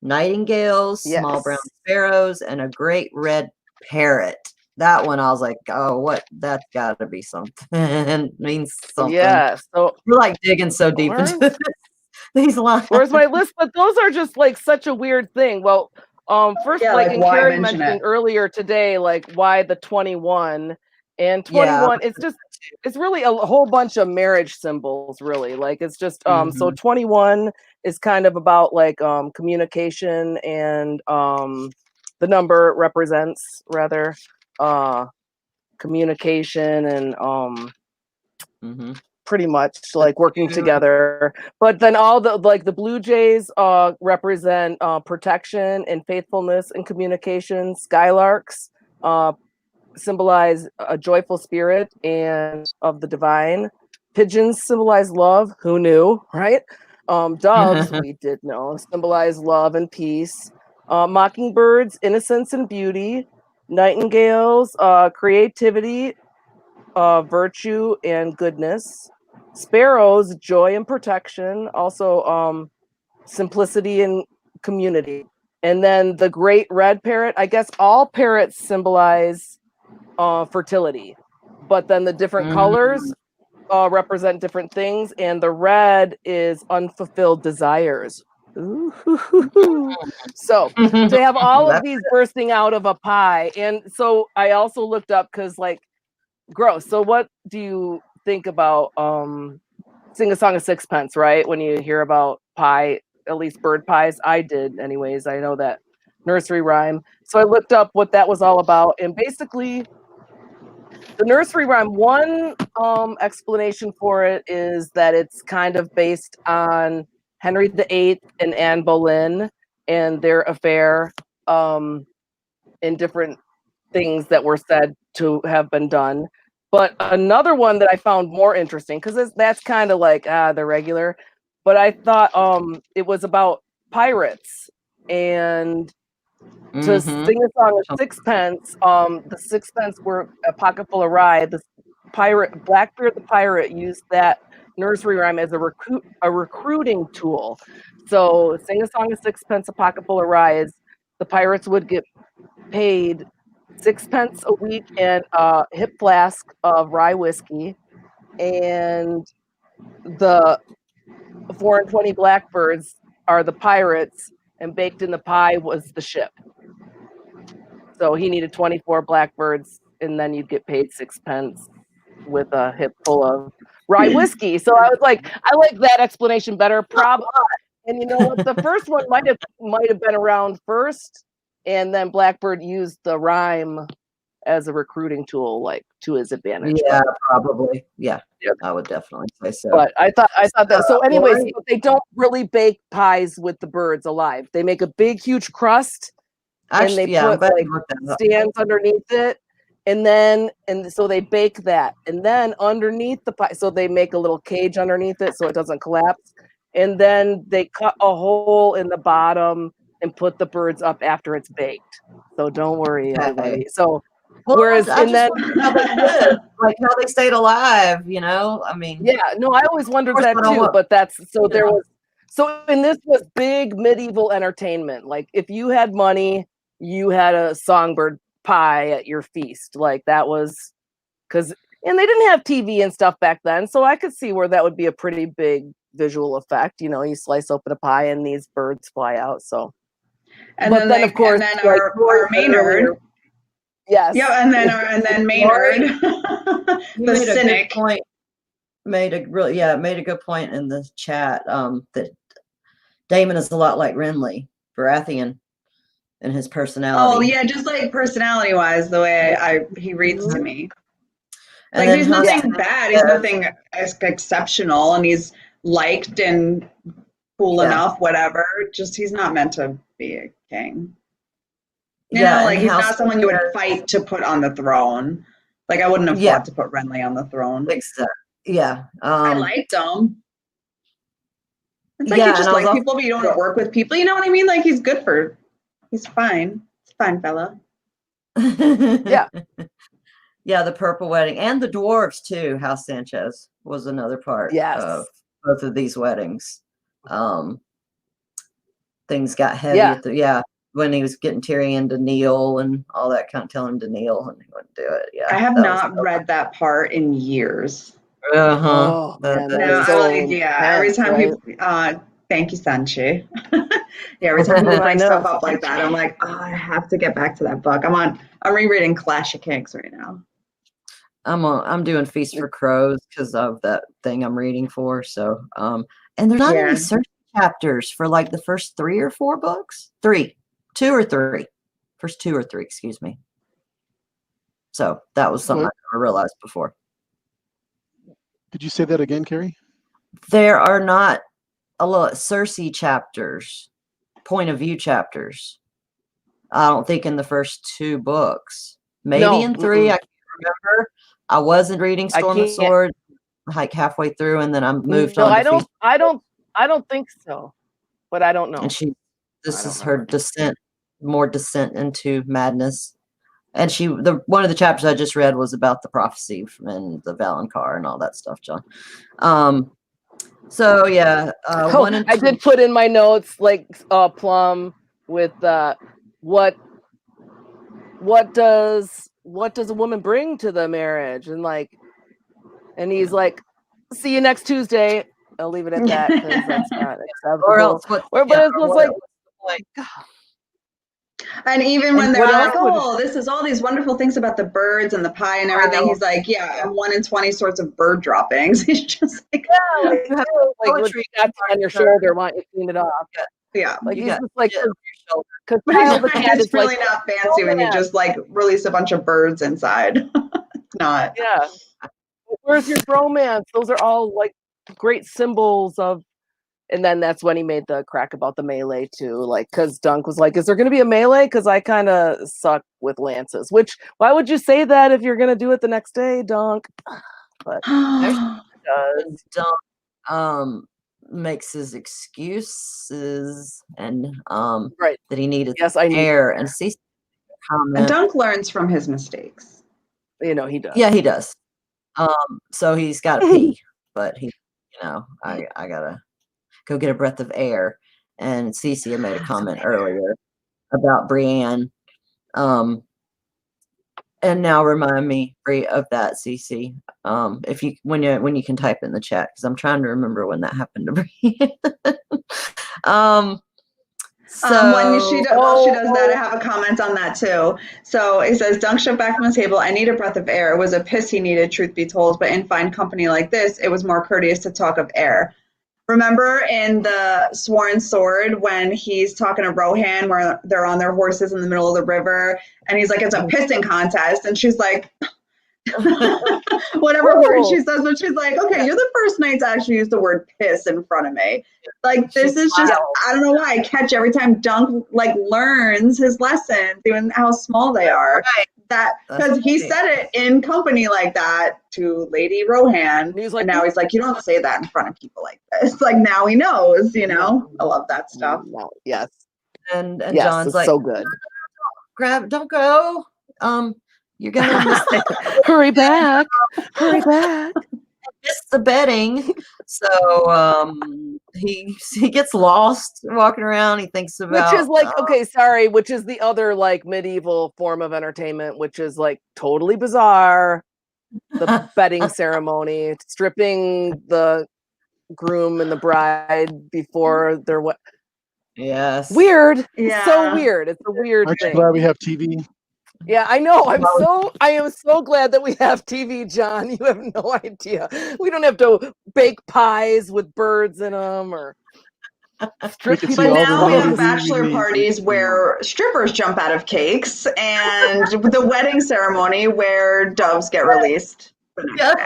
nightingales, small brown sparrows, and a great red parrot. That one I was like, oh, what? That's got to be something. It means something. Yeah. So we're like digging so deep into these lines. Where's my list? But those are just like such a weird thing. Well, first, like Carrie mentioned earlier today, like why the 21 and 21. It's just, it's really a whole bunch of marriage symbols. Really, like it's just so 21 is kind of about like communication, and the number represents rather communication and pretty much like working together. But then all the like the blue jays represent protection and faithfulness and communication. Skylarks symbolize a joyful spirit and of the divine. Pigeons symbolize love. Who knew, right? Doves, we did know, symbolize love and peace. Mockingbirds, innocence and beauty. Nightingales, creativity, virtue and goodness. Sparrows, joy and protection. Also, simplicity and community. And then the great red parrot. I guess all parrots symbolize fertility, but then the different colors represent different things. And the red is unfulfilled desires. Ooh. So to have all of these bursting out of a pie. And so I also looked up because like gross. So what do you think about Sing a Song of Sixpence, right? When you hear about pie, at least bird pies, I did anyways. I know that nursery rhyme. So I looked up what that was all about. And basically the nursery rhyme, one explanation for it is that it's kind of based on Henry VIII and Anne Boleyn and their affair, and different things that were said to have been done. But another one that I found more interesting, because that's kind of like the regular, but I thought it was about pirates, and to sing a song of sixpence, the sixpence were a pocket full of rye. The pirate, Blackbeard the pirate, used that nursery rhyme as a recruiting tool. So sing a song of sixpence, a pocket full of rye, is the pirates would get paid 6 pence a week and a hip flask of rye whiskey, and the 4 and 20 blackbirds are the pirates, and baked in the pie was the ship. So he needed 24 blackbirds, and then you'd get paid 6 pence with a hip full of rye whiskey. So I was like, I like that explanation better, probably. And you know what? The first one might have been around first, and then Blackbird used the rhyme as a recruiting tool, like to his advantage. Yeah, probably. Yeah, I would definitely say so. But I thought that. So, anyways, they don't really bake pies with the birds alive. They make a big, huge crust, and they put like stands underneath it. And so they bake that, and then underneath the pie, so they make a little cage underneath it so it doesn't collapse. And then they cut a hole in the bottom and put the birds up after it's baked. So don't worry, everybody. So whereas and then like how they stayed alive, you know? I mean, yeah, no, I always wondered that too. But that's so there was and this was big medieval entertainment. Like if you had money, you had a songbird pie at your feast. Like that was and they didn't have TV and stuff back then, so I could see where that would be a pretty big visual effect. You know, you slice open a pie and these birds fly out. So and then of course our Maynard. Yes. Yeah, and then Maynard, the cynic, made a good point in the chat that Damon is a lot like Renly Baratheon in his personality. Oh yeah, just like personality wise, the way he reads to me. Like there's nothing bad, he's nothing exceptional, and he's liked and cool Yeah. enough, whatever. Just he's not meant to be a king. You Yeah, know, and like he's House not someone you would fight to put on the throne. Like I wouldn't have Yeah. fought to put Renly on the throne. Exactly. Yeah. I liked him. It's like Yeah, you just and I was like also- people, but you don't want to work with people. You know what I mean? Like he's fine. He's a fine fella. Yeah. Yeah, the Purple Wedding and the dwarves too. House Sanchez was another part Yes. of both of these weddings. Things got heavy Yeah. when he was getting Tyrion to kneel and all that, kind of telling him to kneel and he wouldn't do it. Yeah. I have that not was- read that part in years. Uh-huh. Oh, man, That No, is- so I like, every time intense, he, thank you, Sanchi. Yeah, every time he I brings know. stuff up like that, I'm like, oh, I have to get back to that book. I'm rereading Clash of Kings right now. I'm doing Feast for Crows because of that thing I'm reading for. So and there's not any search chapters for like the first 3 or 4 books. 2 or 3. First 2 or 3, excuse me. So that was something I never realized before. Could you say that again, Carrie? There are not a lot of Cersei chapters, point of view chapters. I don't think in the first 2 books. Maybe in 3, I can't remember. I wasn't reading Storm and Sword like halfway through, and then I moved on. No, I don't think so, but I don't know. And this is her more descent into madness. And one of the chapters I just read was about the prophecy and the Valonqar and all that stuff, John. So yeah, 1 and 2. I did put in my notes like Plum with what does a woman bring to the marriage, and he's like, see you next Tuesday. I'll leave it at that because that's not acceptable. Or else, but it was like. And even when they're what like, else would- oh, this is all these wonderful things about the birds and the pie and everything, he's like, yeah, and 1 in 20 sorts of bird droppings. He's just like, Yeah, like what you got on your shoulder, why don't you clean it off? yeah. Like You he's got just like, shit on your because Kyle the cat It's is really like, not fancy when you just like release a bunch of birds inside. It's not. yeah. Where's your bromance? Those are all like great symbols of. And then that's when he made the crack about the melee too, like because Dunk was like, "Is there going to be a melee?" Because I kind of suck with lances. Which why would you say that if you're going to do it the next day, Dunk? But Dunk makes his excuses and right that he needed air and see. And Dunk learns from his mistakes. You know he does. Yeah, he does. So he's got to pee, but I gotta go get a breath of air. And Cece had made a comment earlier about Brienne. And now remind me of that, Cece. If you when you can type in the chat, because I'm trying to remember when that happened to Brienne. When she does that, I have a comment on that too. So it says, Dunk shoved back from the table. I need a breath of air. It was a piss he needed, truth be told, but in fine company like this, it was more courteous to talk of air. Remember in the Sworn Sword when he's talking to Rohan where they're on their horses in the middle of the river and he's like, it's a pissing contest. And she's like, whatever word she says, but she's like, okay, you're the first knight to actually use the word piss in front of me. Like, this is just, I don't know why I catch every time Dunk like learns his lesson, doing how small they are. Right. That because he said it in company like that to Lady Rohan, and now he's like, you don't say that in front of people like this. Like now he knows, I love that stuff. Yes. And yes, John's like, so good. Don't go. You're gonna miss hurry back. Hurry back. Miss the betting. So he gets lost walking around. He thinks about which is like which is the other like medieval form of entertainment, which is like totally bizarre. The betting ceremony, stripping the groom and the bride before they're what? Yes. Weird. Yeah. So weird. It's a weird Aren't thing. you glad we have TV? Yeah, I know. I am so glad that we have TV, John. You have no idea. We don't have to bake pies with birds in them or strip people. But now we have bachelor parties where strippers jump out of cakes and the wedding ceremony where doves get released.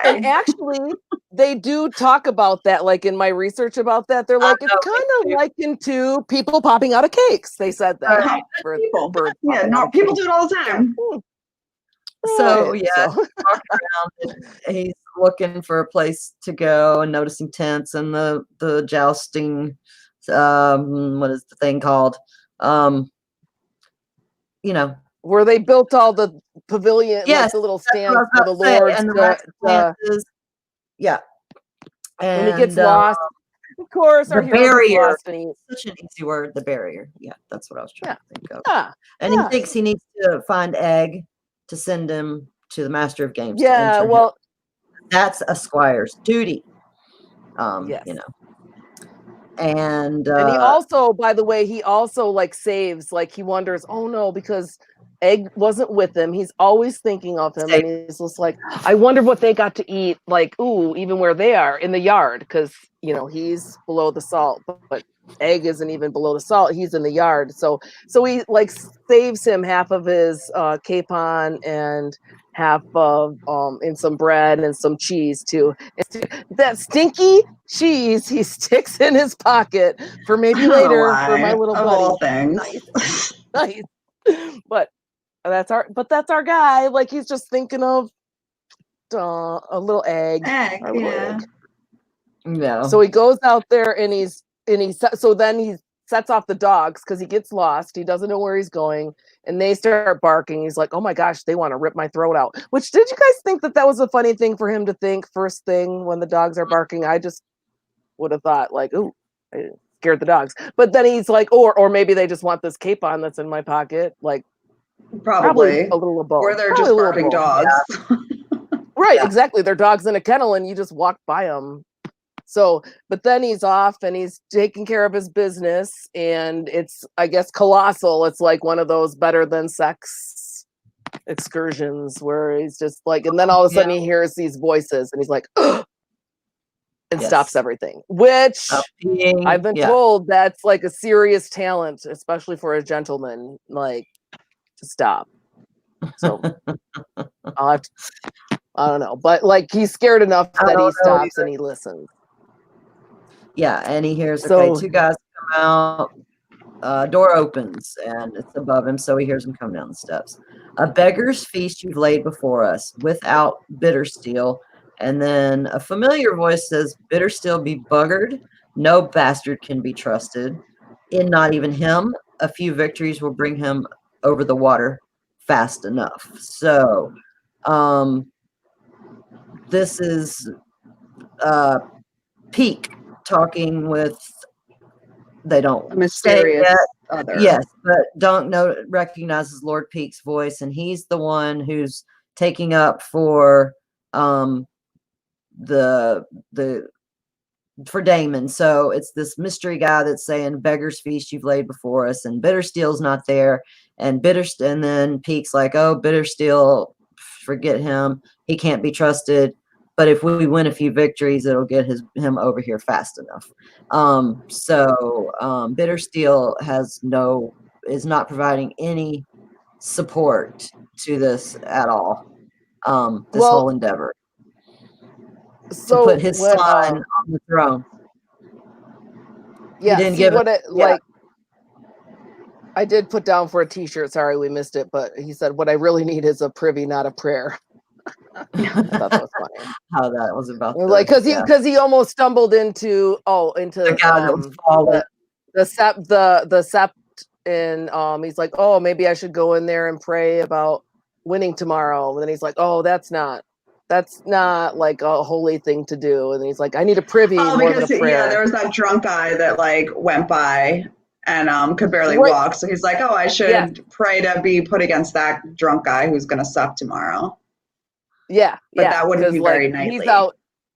And actually, they do talk about that, like in my research about that. They're like, it's kind of likened to people popping out of cakes. They said that. People. Birds Yeah, popping out no, of people cakes. do it all the time. So Right, yeah, so- he's walking around and he's looking for a place to go and noticing tents and the jousting. What is the thing called? Where they built all the pavilion, Yes, like the little that's what I stands was for about the to say, lords. and the rest of the lances. Yeah, When he gets and lost, of course, the our hero gets barrier. lost and he, Such an easy word, the barrier. Yeah, that's what I was trying to think of. yeah, And yeah. he thinks he needs to find Egg to send him to the Master of Games. To Yeah, enter him. well, That's a squire's duty. yes. And he also, by the way, he also like saves, like he wonders, oh no, because Egg wasn't with him. He's always thinking of him, and he's just like, I wonder what they got to eat, like, ooh, even where they are in the yard, because he's below the salt, but Egg isn't even below the salt. He's in the yard, so he like saves him half of his capon and half of and some bread and some cheese too. That stinky cheese he sticks in his pocket for maybe later for my little of buddy. all things. Nice. But that's our guy. Like he's just thinking of a little egg. Our little egg. Yeah. So he goes out there and so then he sets off the dogs because he gets lost. He doesn't know where he's going, and they start barking. He's like, "Oh my gosh, they want to rip my throat out." Which, did you guys think that was a funny thing for him to think first thing when the dogs are barking? I just would have thought like, "Ooh, I scared the dogs." But then he's like, or maybe they just want this capon that's in my pocket. Like probably a little of both. Or they're Probably just barking dogs. Yeah. Right, exactly. They're dogs in a kennel, and you just walk by them. So, but then he's off and he's taking care of his business, and it's, I guess, colossal. It's like one of those better than sex excursions where he's just like, and then all of a sudden he hears these voices and he's like, and stops everything, which I've been told that's like a serious talent, especially for a gentleman, like to stop. So I'll have to, I don't know, but like he's scared enough that he stops and he listens. Yeah, and he hears two guys come out. Door opens and it's above him, so he hears them come down the steps. A beggar's feast you've laid before us, without Bittersteel. And then a familiar voice says, Bittersteel be buggered. No bastard can be trusted. In not even him. A few victories will bring him over the water fast enough. So, this is Peak talking with, they don't a mysterious other. Yes, but don't recognizes Lord Peak's voice, and he's the one who's taking up for for Damon. So it's this mystery guy that's saying, Beggar's feast you've laid before us, and Bittersteel's not there, and then Peak's like, oh, Bittersteel, forget him, he can't be trusted. But if we win a few victories, it'll get him over here fast enough. Bittersteel is not providing any support to this at all. This whole endeavor. To put his son on the throne. Yeah, he didn't give like I did put down for a t-shirt. Sorry, we missed it, but he said, what I really need is a privy, not a prayer. I thought that was funny. How that was about like because he almost stumbled into the guy that was falling. the sept, and he's like, oh, maybe I should go in there and pray about winning tomorrow. And then he's like, oh, that's not like a holy thing to do. And he's like, I need a privy more than a prayer. Yeah, there was that drunk guy that like went by and could barely walk. So he's like, oh, I should pray to be put against that drunk guy who's gonna sup tomorrow. Yeah, but that wouldn't be very knightly.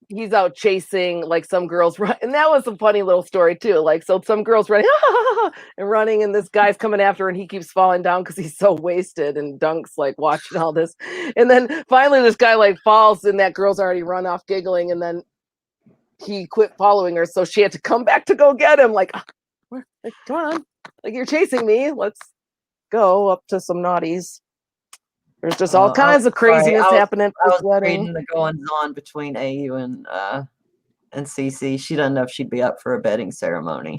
He's out chasing like some girls run, and that was a funny little story too. Like, so some girls running and running, and this guy's coming after, and he keeps falling down because he's so wasted. And Dunk's like watching all this, and then finally this guy like falls, and that girl's already run off giggling, and then he quit following her, so she had to come back to go get him. Like, come on, like you're chasing me. Let's go up to some naughties. There's just all kinds of craziness happening at I this was wedding. reading the goings on between AU and CC. She doesn't know if she'd be up for a betting ceremony.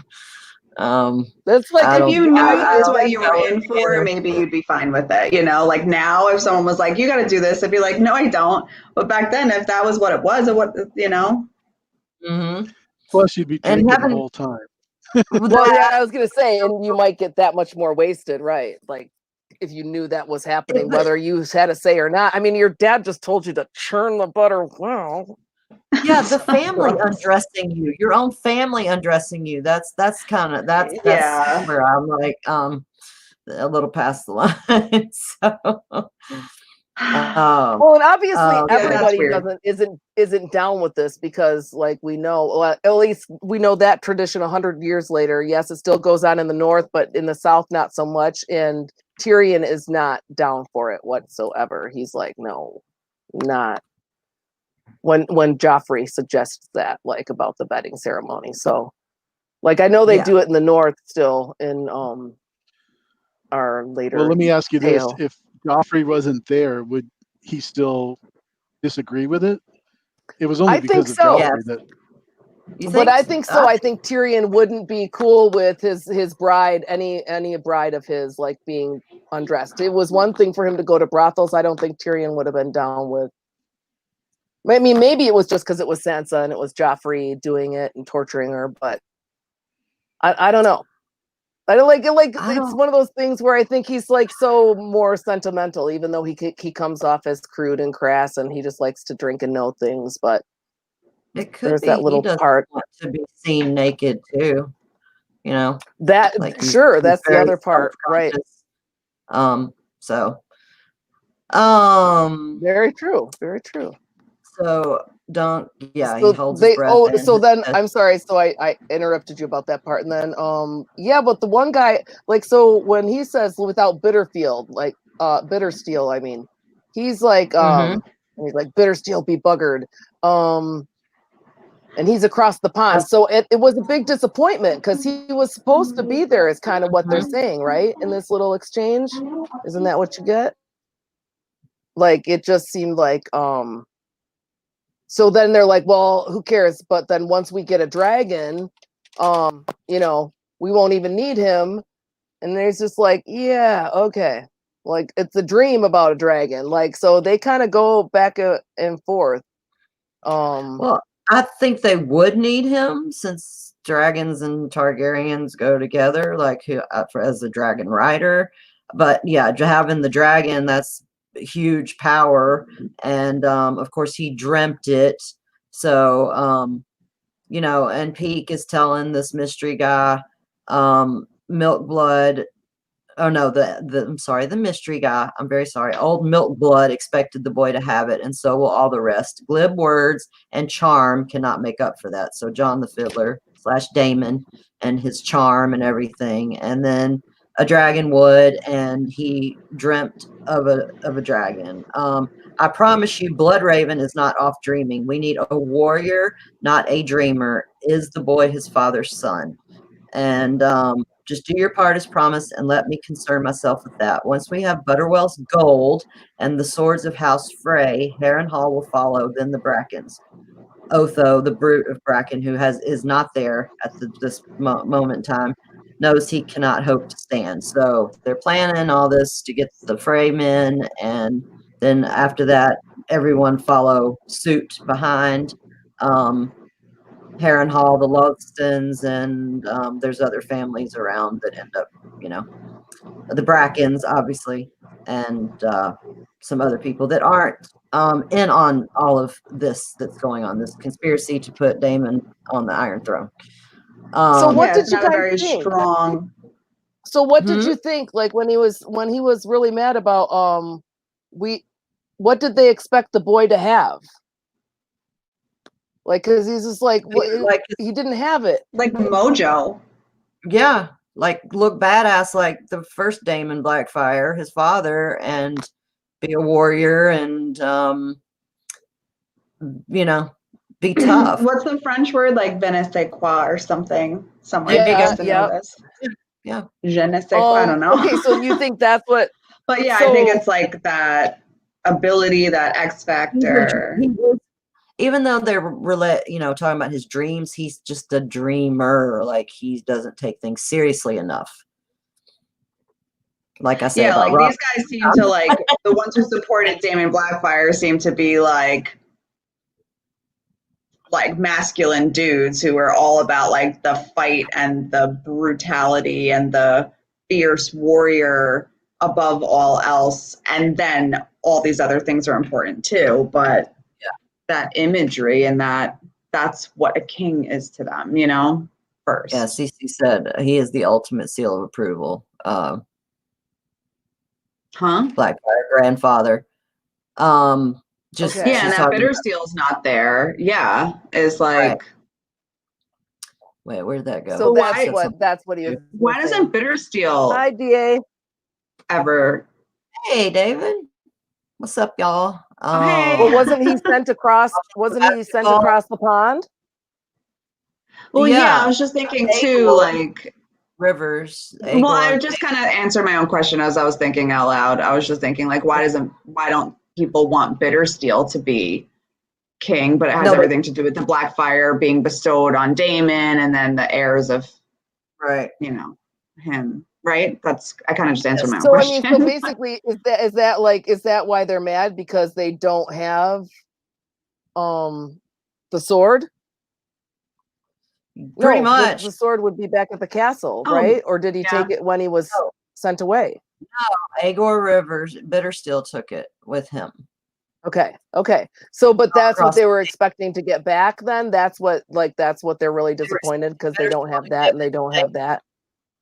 That's like if you knew that's what you were know in for, either. maybe you'd be fine with it. You know, like now, if someone was like, "You got to do this," I'd be like, "No, I don't." But back then, if that was what it was, you know. Mm-hmm. Plus, you'd be drinking the whole time. Well, yeah, I was gonna say, and you might get that much more wasted, right? Like if you knew that was happening, whether you had a say or not. I mean, your dad just told you to churn the butter. Wow. Yeah, the family undressing you, your own family undressing you. That's that's Yeah. where I'm like a little past the line. So well, and obviously everybody weird. isn't down with this because, like, we know, at least we know that tradition 100 years later. Yes, it still goes on in the north, but in the south, not so much. And Tyrion is not down for it whatsoever. He's like, no, not when Joffrey suggests that, like, about the betting ceremony. So, like, I know they do it in the north still in our later. Well, let me ask you this: if Joffrey wasn't there, would he still disagree with it? It was only because of Joffrey that. But I think so. I think Tyrion wouldn't be cool with his bride, any bride of his, like, being undressed. It was one thing for him to go to brothels. I don't think Tyrion would have been down with. I mean, maybe it was just because it was Sansa and it was Joffrey doing it and torturing her, but I don't know. I don't like it. Like, it's one of those things where I think he's like so more sentimental, even though he comes off as crude and crass and he just likes to drink and know things. But it could there's be that little he doesn't part want to be seen naked too. You know, that like sure, that's the other part, right? So, very true, very true. So don't, he holds his breath. So then I'm sorry. So I interrupted you about that part. And then, yeah, but the one guy, like, so when he says without Bitterfield, like, Bittersteel, I mean, he's like, he's like, Bittersteel be buggered. And he's across the pond. So it was a big disappointment because he was supposed to be there is kind of what they're saying, right? In this little exchange. Isn't that what you get? Like, it just seemed like, so then they're like, well, who cares? But then once we get a dragon, you know, we won't even need him. And there's just like, yeah, okay. Like, it's a dream about a dragon. Like, so they kind of go back and forth. Well, I think they would need him since dragons and Targaryens go together, like as a dragon rider. But yeah, having the dragon, that's huge power, and of course he dreamt it. So you know, and Peake is telling this mystery guy, Milkblood. Oh no, I'm sorry, the mystery guy. I'm very sorry. Old Milkblood expected the boy to have it, and so will all the rest. Glib words and charm cannot make up for that. So John the Fiddler / Damon and his charm and everything, and then a dragon would, and he dreamt of a dragon. I promise you, Bloodraven is not off dreaming. We need a warrior, not a dreamer. Is the boy his father's son? And just do your part as promised and let me concern myself with that. Once we have Butterwell's gold and the swords of House Frey, Harrenhal will follow, then the Brackens. Otho, the brute of Bracken, who is not there at this moment in time, knows he cannot hope to stand. So they're planning all this to get the Frey men, and then after that, everyone follow suit behind. Harrenhal, the Lothstons, and there's other families around that end up, you know, the Brackens, obviously, and some other people that aren't in on all of this that's going on, this conspiracy to put Daemon on the Iron Throne. So what did you guys think? Strong. So what did you think? Like, when he was really mad about what did they expect the boy to have? Like, because he's just like he didn't have it. Like mojo. Yeah, like look badass like the first Daemon Blackfire, his father, and be a warrior and you know, be tough. What's the French word? Like je ne sais quoi or something. Somewhere. Yeah. Yeah. Yeah. Je ne sais quoi. I don't know. Okay, so you think that's what But yeah, So- I think it's like that ability, that X factor. Even though they're talking about his dreams, he's just a dreamer. Like he doesn't take things seriously enough. Like I said, Yeah, about like Rob, these guys seem to like the ones who supported Damon Blackfire seem to be like masculine dudes who are all about like the fight and the brutality and the fierce warrior above all else. And then all these other things are important too. But that imagery and that's what a king is to them, first. yeah, Cece said he is the ultimate seal of approval. Blackfire grandfather. Just yeah, and that Bittersteel's not there. Yeah, is like. Right. Wait, where did that go? So that's what he was. Why doesn't Bittersteel? Hi, DA. Ever? Hey, David. What's up, y'all? Hey. Well, wasn't he sent across? Wasn't he sent across the pond? Well, yeah, I was just thinking too, like Rivers. Well, I just kind of answered my own question as I was thinking out loud. I was just thinking, like, why don't people want Bittersteel to be king? But it has everything to do with the Blackfire being bestowed on Daemon, and then the heirs of, him. Right? I kind of just answered my own question. So basically, is that why they're mad, because they don't have the sword? Pretty much. The sword would be back at the castle, right? Or did he take it when he was sent away? No, Aegor Rivers, Bittersteel took it with him. Okay. So, but that's what they were expecting to get back then? That's what they're really disappointed, because they don't have that and they don't have that?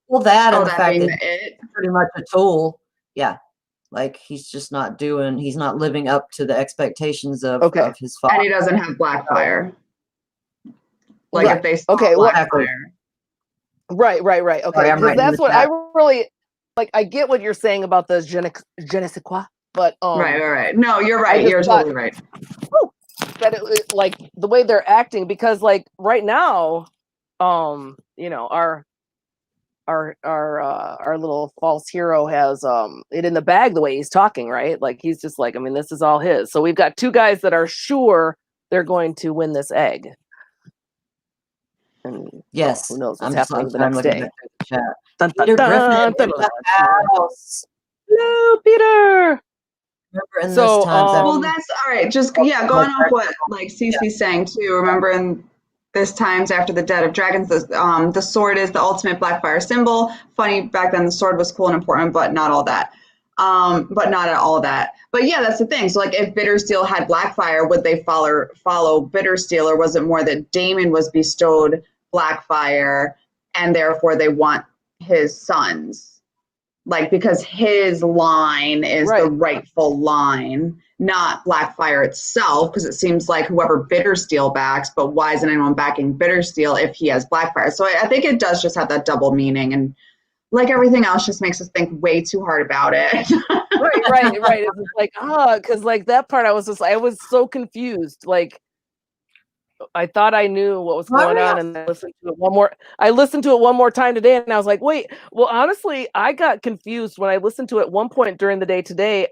Well, that and the fact that it's pretty much a tool. Yeah. Like he's just he's not living up to the expectations of his father. And he doesn't have Blackfire. Like if they Blackfire. Right. Okay. Because that's what I really like. I get what you're saying about the je ne sais quoi, but right. No, you're right. You're totally right. That it like the way they're acting, because like right now, our little false hero has it in the bag the way he's talking, right? Like he's just like, I mean, this is all his. So we've got two guys that are sure they're going to win this egg. And yes, who knows what's happening the next day. Dun, Peter Griffin in the house. Hello, Peter. Remember in this times well, that's all right. Just going off what like Cece's saying too. Remember in this times after the death of dragons, the sword is the ultimate Blackfire symbol. Funny, back then the sword was cool and important, but not all that. But not at all that. But yeah, that's the thing. So like if Bittersteel had Blackfire, would they follow Bittersteel, or was it more that Daemon was bestowed Blackfire and therefore they want his sons? Like because his line is the rightful line, not Blackfire itself, because it seems like whoever Bittersteel backs, but why isn't anyone backing Bittersteel if he has Blackfire? So I think it does just have that double meaning, and like everything else just makes us think way too hard about it. right. It's like, because like that part I was so confused. Like I thought I knew what was going on, and I listened to it one more time today, and I was like, wait, well, honestly, I got confused when I listened to it one point during the day today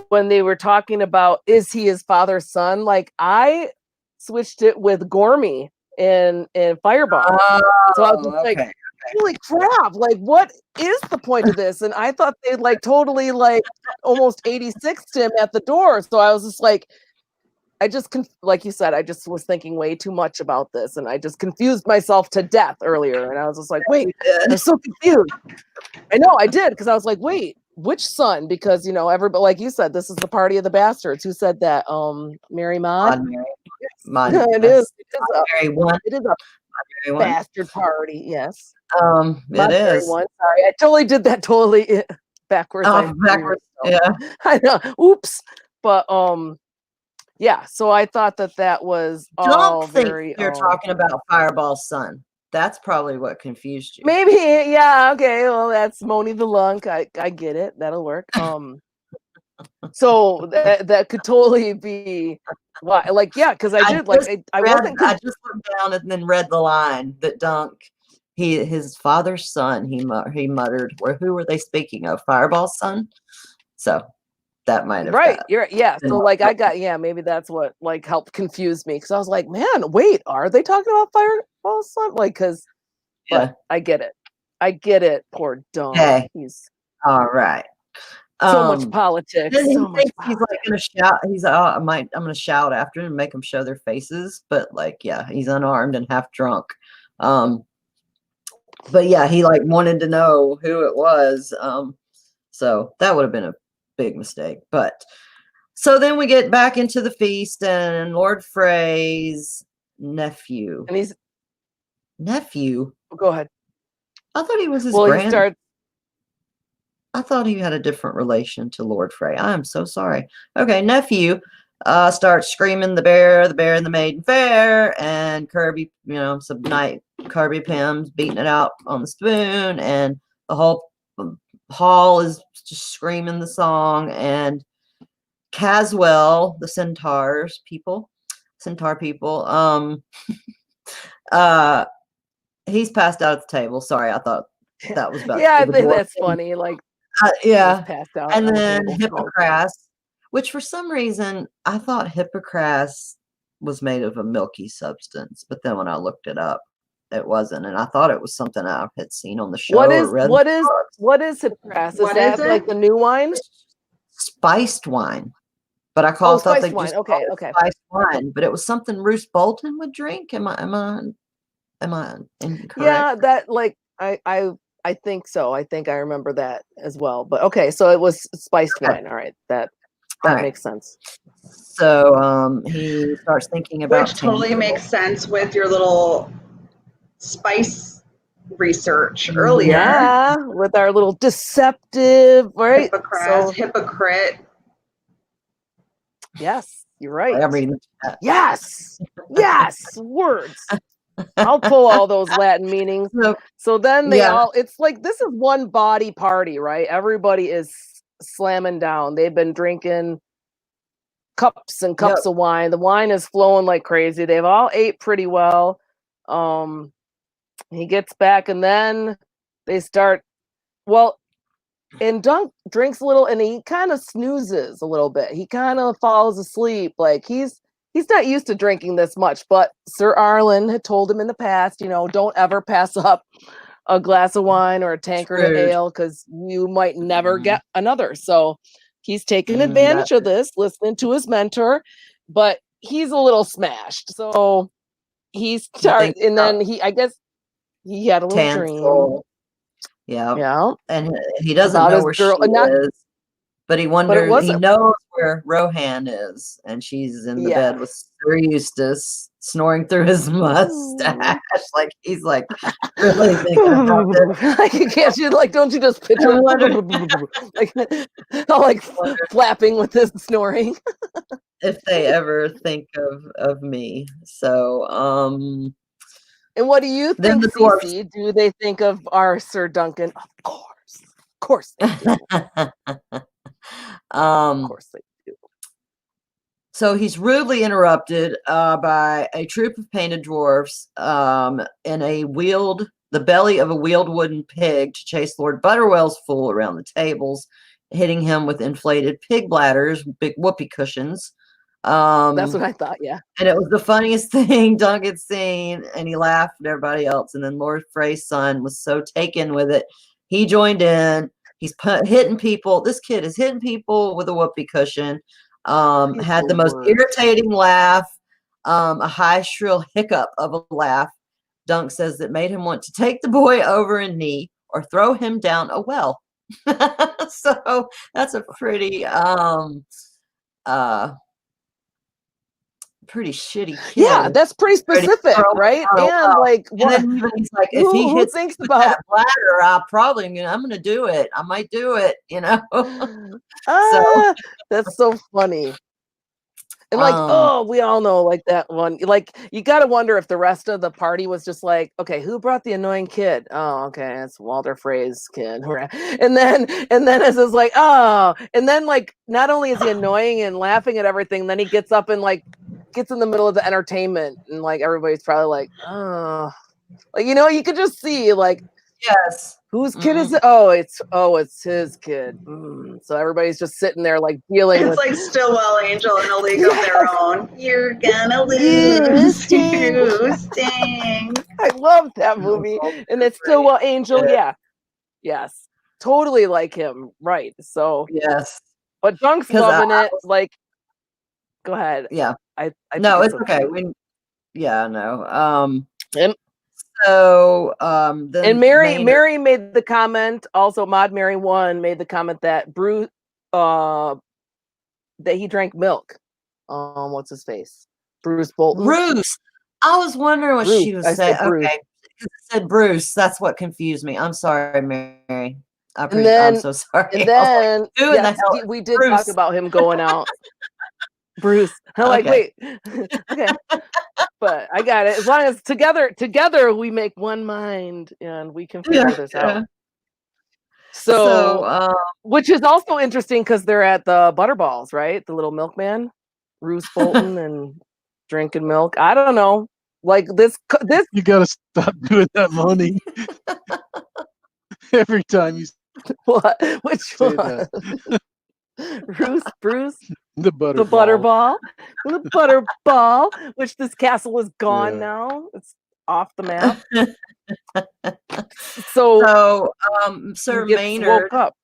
when they were talking about, is he his father's son? Like I switched it with Gormy in Fireball. So I was just like, holy crap, like what is the point of this? And I thought they'd like totally like almost 86'd him at the door. So I was just like, like you said, I just was thinking way too much about this, and I just confused myself to death earlier. And I was just like, wait, I'm so confused. I know I did, because I was like, wait, which son? Because everybody, like you said, this is the party of the bastards. Who said that? Mary Maud. Maud. It is a bastard party. Yes. It is. Sorry, I totally did that totally backwards. Backwards. Yeah. I know. Oops. But yeah. So I thought that was all very. You're talking about Fireball's son. That's probably what confused you. Maybe, yeah. Okay. Well, that's Moni the Lunk. I get it. That'll work. So that could totally be why. Like, yeah, because I did. I wasn't. I just looked down and then read the line that Dunk his father's son. He muttered, who were they speaking of? Fireball's son. So that might have right. got, Yeah. So like I got maybe that's what like helped confuse me because I was like, man, wait, are they talking about Fireball's son? Like because yeah. I get it. Poor Dunk. Okay. He's all right. so much politics. Then he so much thinks politics. he's like gonna shout. He's I'm gonna shout after him and make them show their faces. But like, yeah, he's unarmed and half drunk. But yeah, he like wanted to know who it was. So that would have been a big mistake. But so then we get back into the feast and Lord Frey's nephew. And he's nephew. Go ahead. I thought he was his well, grand. I thought he had a different relation to Lord Frey. I am so sorry. Okay, nephew starts screaming the bear and the maiden fair, and Kirby, some night Kirby Pym's beating it out on the spoon, and the whole hall is just screaming the song, and Caswell, the centaur people, he's passed out at the table. Sorry, I thought that was about yeah, I think that's funny. Like yeah, passed out and then Hippocras, which for some reason I thought Hippocras was made of a milky substance, but then when I looked it up, it wasn't, and I thought it was something I had seen on the show. What is Hippocras? Is that like the new wine? Spiced wine, but I thought they wine. just okay, spiced wine, but it was something Roose Bolton would drink. Am I incorrect? Yeah, that like I think so. I think I remember that as well. But okay, so it was spiced wine. All right, that makes sense. So he starts thinking about which totally makes sense with your little spice research earlier. Yeah, with our little deceptive, right? Hypocrite. Yes, you're right. I'm reading that. Yes, words. I'll pull all those Latin meanings. So then it's like this is one body party, right? Everybody is slamming down. They've been drinking cups and cups of wine. The wine is flowing like crazy. They've all ate pretty well. He gets back and then they start, and Dunk drinks a little and he kind of snoozes a little bit. He kind of falls asleep. Like he's not used to drinking this much, but Sir Arlen had told him in the past, don't ever pass up a glass of wine or a tankard of ale because you might never get another. So he's taking advantage of this, listening to his mentor, but he's a little smashed. So he started, and then I guess he had a little dream. Yeah. And he doesn't know where she is. But he wonders, he knows where Rohan is, and she's in the bed with Sir Eustace, snoring through his mustache. Like he's like really thinking about it. Don't you just picture like flapping with his snoring? If they ever think of me. So and what do you think, Cece? Do they think of our Sir Duncan? Of course they do. Of course they do. So he's rudely interrupted by a troop of painted dwarfs in the belly of a wheeled wooden pig to chase Lord Butterwell's fool around the tables, hitting him with inflated pig bladders, big whoopee cushions. That's what I thought, yeah. And it was the funniest thing Dunk had seen, and he laughed at everybody else. And then Lord Frey's son was so taken with it, he joined in. He's hitting people. This kid is hitting people with a whoopee cushion. Had the most irritating laugh, a high, shrill hiccup of a laugh. Dunk says that made him want to take the boy over a knee or throw him down a well. So that's a pretty pretty shitty kid. Yeah, that's pretty specific, right? And like, and then even he's like, if he hits thinks about that bladder, I'm gonna do it. I might do it, So that's so funny. And like, we all know like that one. Like, you got to wonder if the rest of the party was just like, okay, who brought the annoying kid? Oh, okay, it's Walder Frey's kid. And then it's just like, and then like, not only is he annoying and laughing at everything, then he gets up and like gets in the middle of the entertainment, and like everybody's probably like, Like, you could just see, like, yes. whose kid is it? It's his kid. So everybody's just sitting there, like, dealing It's with. like Stillwell Angel in A League of Their Own. You're gonna You lose. stink. You stink. I love that movie, and it's Stillwell Angel. Yeah. Yes, totally like him. Right. So. Yes. But Dunk's loving it. Like, go ahead. Yeah. I no, it's okay. No. So then and Mary made the comment. Also, Mod Mary 1 made the comment that Bruce that he drank milk. What's his face? Bruce Bolton. Bruce. I was wondering what Bruce. she was I saying. said Bruce. Okay. It said Bruce. That's what confused me. I'm sorry, Mary. I'm so sorry. And then yes, we did Bruce. talk about him going out. Bruce. I'm like, wait. Okay. But I got it. As long as together we make one mind and we can figure this out. So which is also interesting because they're at the Butterballs, right? The little milkman, Bruce Bolton, and drinking milk. I don't know. Like this. You gotta stop doing that, Moni. Every time you what? Which say one? that. Bruce. The Butterball, which this castle is gone now. It's off the map. So Sir Maynard woke up.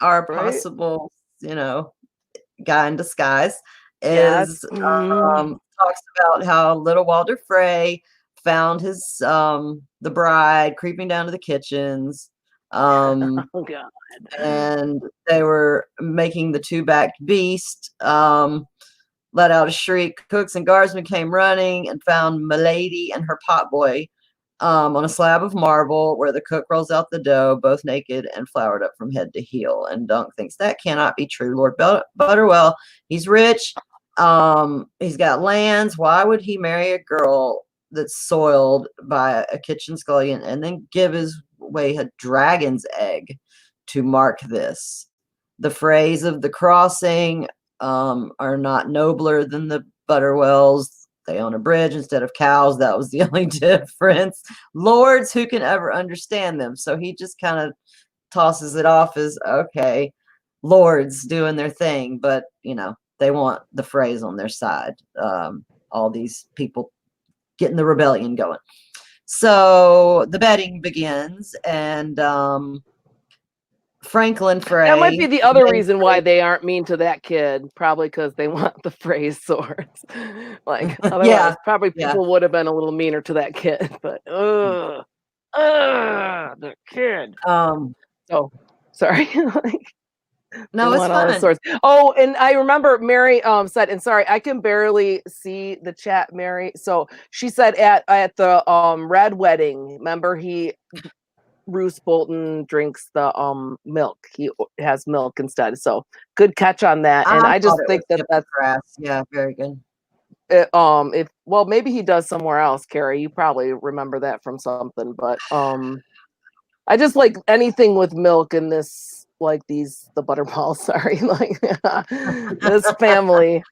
Our possible, guy in disguise is talks about how little Walder Frey found his the bride creeping down to the kitchens. Oh God. And they were making the two-backed beast, let out a shriek. Cooks and guardsmen came running and found Milady and her potboy on a slab of marble where the cook rolls out the dough, both naked and floured up from head to heel. And Dunk thinks that cannot be true. Lord Butterwell, he's rich. He's got lands. Why would he marry a girl that's soiled by a kitchen scullion and then give his way a dragon's egg to mark this? The phrase of the crossing are not nobler than the Butterwells. They own a bridge instead of cows. That was the only difference. Lords, who can ever understand them? So he just kind of tosses it off as, okay, lords doing their thing, but they want the phrase on their side. All these people getting the rebellion going. So the betting begins, and Franklin Frey. That might be the other reason why they aren't mean to that kid. Probably because they want the phrase swords. Like, otherwise, probably people would have been a little meaner to that kid. But the kid. Oh, sorry. No, it's fine. Oh, and I remember Mary said, and sorry, I can barely see the chat, Mary. So she said at the Red Wedding, remember Bruce Bolton drinks the milk. He has milk instead. So good catch on that. And I just think that's grass. Yeah, very good. Maybe he does somewhere else, Carrie. You probably remember that from something, but I just like anything with milk in this. Like the Butterballs, sorry, like this family.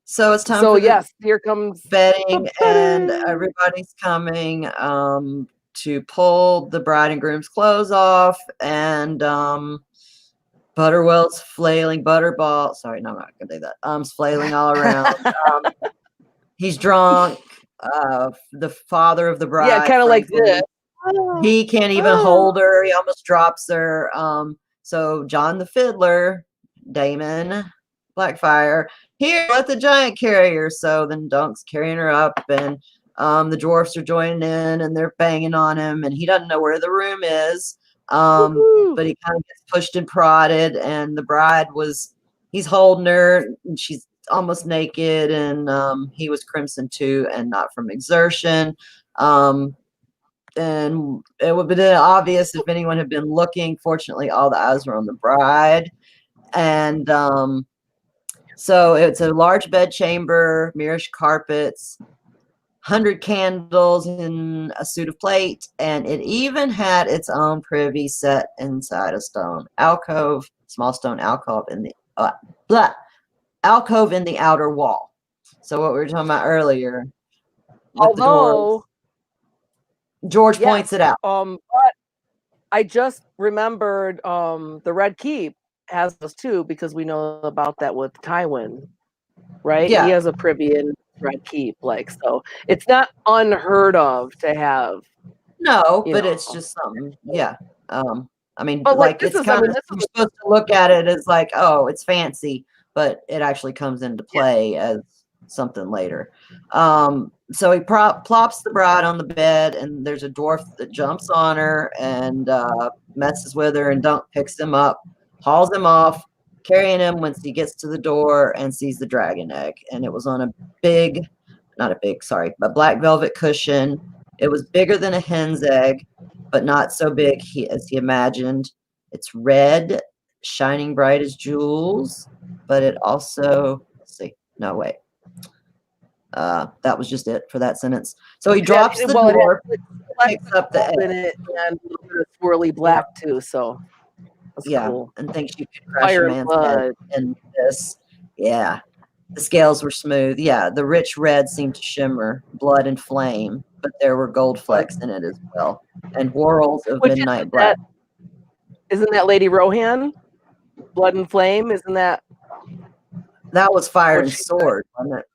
So it's time. So yes, here comes betting, and everybody's coming to pull the bride and groom's clothes off, and Butterwell's flailing. Butterball, sorry, no, I'm not gonna do that. Flailing all around. He's drunk. The father of the bride, yeah, kind of like this. He can't even hold her. He almost drops her. So John the Fiddler, Damon Blackfire, here, let the giant carry her. So then Dunk's carrying her up, and the dwarfs are joining in, and they're banging on him, and he doesn't know where the room is. But he kind of gets pushed and prodded, and the bride he's holding her, and she's almost naked, and he was crimson too, and not from exertion. And it would have been obvious if anyone had been looking. Fortunately, all the eyes were on the bride. And so it's a large bed chamber, Moorish carpets, 100 candles in a suit of plate, and it even had its own privy set inside a stone alcove, small stone alcove in the alcove in the outer wall. So what we were talking about earlier, with the dwarves. George points it out. But I just remembered the Red Keep has those too, because we know about that with Tywin, right? Yeah. He has a privy in Red Keep, so it's not unheard of to have. No, but it's just something. Yeah. I mean, but it's kind of, you're supposed to look at it as like, oh, it's fancy, but it actually comes into play as something later. So he plops the bride on the bed, and there's a dwarf that jumps on her and messes with her, and Dunk picks him up, hauls him off, carrying him once he gets to the door and sees the dragon egg. And it was on a black velvet cushion. It was bigger than a hen's egg, but not so big as he imagined. It's red, shining bright as jewels, but it also, that was just it for that sentence. So he drops the dwarf, picks up the egg. In it, and swirly black too, so that's cool. And thinks you could crush a man's head in this. Yeah. The scales were smooth. Yeah, the rich red seemed to shimmer, blood and flame, but there were gold flecks in it as well, and whorls of midnight black. Isn't that Lady Rohan? Blood and flame? Isn't that? That was fire and sword, wasn't it?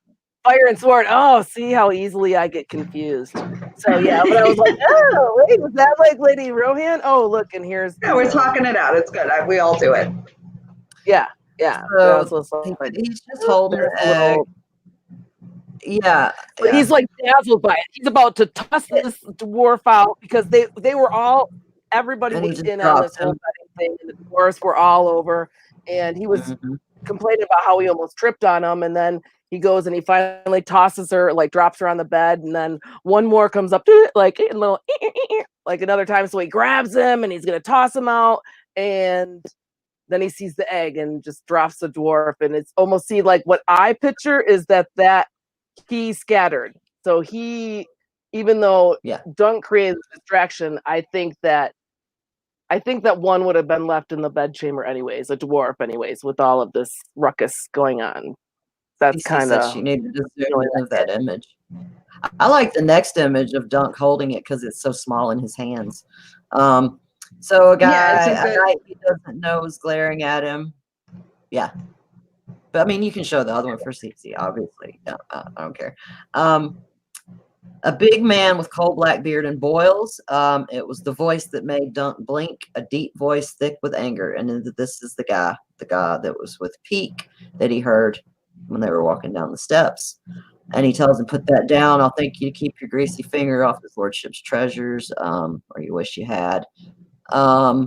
Fire and sword. Oh, see how easily I get confused. So yeah, but I was like, oh wait, was that like Lady Rohan? Oh look, and here's. Yeah, we're talking it out. It's good. We all do it. Yeah. So he's just holding the egg. Yeah. But he's like dazzled by it. He's about to toss this dwarf out because they were all, everybody was in on this whole thing, and the dwarves were all over, and he was complaining about how he almost tripped on him, and then he goes and he finally tosses her, drops her on the bed, and then one more comes up, like a little, like another time, so he grabs him and he's gonna toss him out, and then he sees the egg and just drops the dwarf, and it's almost like what I picture is that he scattered. So even though Dunk created the distraction, I think that one would have been left in the bedchamber anyways, a dwarf anyways, with all of this ruckus going on. That's kind of. She needed to zoom in of that image. I like the next image of Dunk holding it because it's so small in his hands. So a guy he doesn't know is glaring at him. Yeah. But I mean, you can show the other one for CC, obviously. I don't care. A big man with coal black beard and boils. It was the voice that made Dunk blink, a deep voice thick with anger. And this is the guy that was with Peak that he heard when they were walking down the steps. And he tells him, put that down. I'll thank you to keep your greasy finger off his lordship's treasures, or you wish you had. I